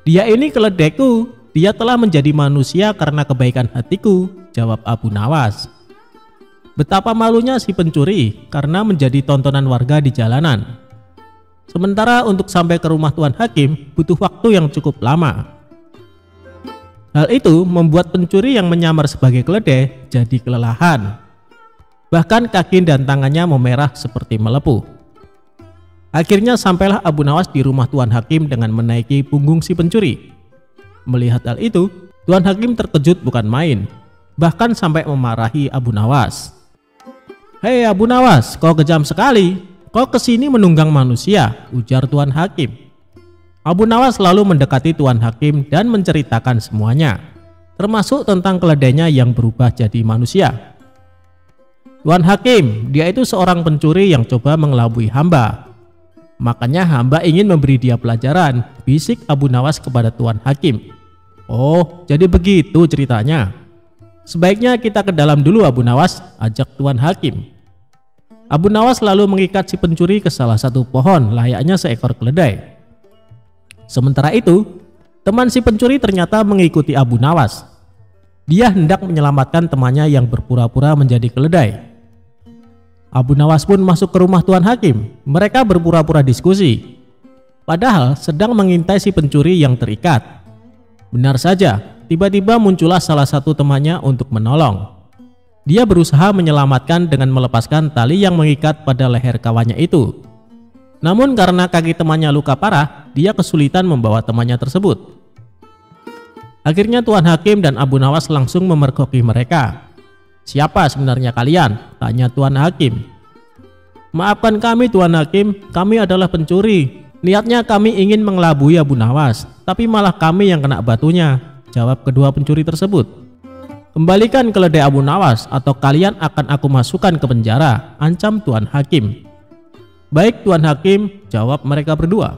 S1: "Dia ini keledaiku. Dia telah menjadi manusia karena kebaikan hatiku," jawab Abu Nawas. Betapa malunya si pencuri karena menjadi tontonan warga di jalanan. Sementara untuk sampai ke rumah Tuan Hakim butuh waktu yang cukup lama. Hal itu membuat pencuri yang menyamar sebagai keledai jadi kelelahan. Bahkan kaki dan tangannya memerah seperti melepuh. Akhirnya sampailah Abu Nawas di rumah Tuan Hakim dengan menaiki punggung si pencuri. Melihat hal itu, Tuan Hakim terkejut bukan main, bahkan sampai memarahi Abu Nawas. "Hei Abu Nawas, kau kejam sekali. Kau kesini menunggang manusia," ujar Tuan Hakim. Abu Nawas lalu mendekati Tuan Hakim dan menceritakan semuanya, termasuk tentang keledainya yang berubah jadi manusia. "Tuan Hakim, dia itu seorang pencuri yang coba mengelabui hamba. Makanya hamba ingin memberi dia pelajaran," bisik Abu Nawas kepada Tuan Hakim. "Oh, jadi begitu ceritanya. Sebaiknya kita ke dalam dulu Abu Nawas," ajak Tuan Hakim. Abu Nawas lalu mengikat si pencuri ke salah satu pohon layaknya seekor keledai. Sementara itu, teman si pencuri ternyata mengikuti Abu Nawas. Dia hendak menyelamatkan temannya yang berpura-pura menjadi keledai. Abu Nawas pun masuk ke rumah Tuan Hakim. Mereka berpura-pura diskusi, padahal sedang mengintai si pencuri yang terikat. Benar saja, tiba-tiba muncullah salah satu temannya untuk menolong. Dia berusaha menyelamatkan dengan melepaskan tali yang mengikat pada leher kawannya itu. Namun karena kaki temannya luka parah, dia kesulitan membawa temannya tersebut. Akhirnya Tuan Hakim dan Abu Nawas langsung memergoki mereka. "Siapa sebenarnya kalian?" tanya Tuan Hakim. "Maafkan kami Tuan Hakim, kami adalah pencuri. Niatnya kami ingin mengelabui Abu Nawas, tapi malah kami yang kena batunya," jawab kedua pencuri tersebut. "Kembalikan keledai Abu Nawas atau kalian akan aku masukkan ke penjara," ancam Tuan Hakim. "Baik Tuan Hakim," jawab mereka berdua.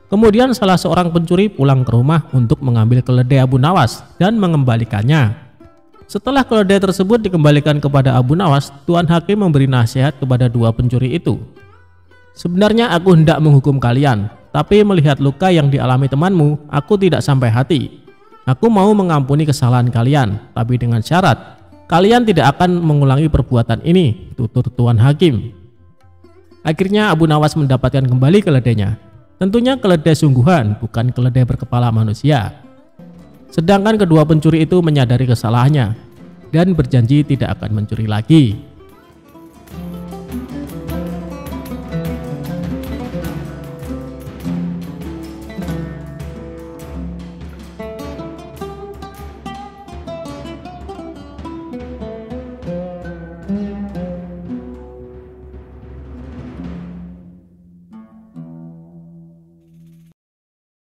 S1: Kemudian salah seorang pencuri pulang ke rumah untuk mengambil keledai Abu Nawas dan mengembalikannya. Setelah keledai tersebut dikembalikan kepada Abu Nawas, Tuan Hakim memberi nasihat kepada dua pencuri itu. "Sebenarnya aku hendak menghukum kalian, tapi melihat luka yang dialami temanmu, aku tidak sampai hati. Aku mau mengampuni kesalahan kalian, tapi dengan syarat kalian tidak akan mengulangi perbuatan ini, tutur Tuan Hakim. Akhirnya Abu Nawas mendapatkan kembali keledainya. Tentunya keledai sungguhan, bukan keledai berkepala manusia. Sedangkan kedua pencuri itu menyadari kesalahannya dan berjanji tidak akan mencuri lagi.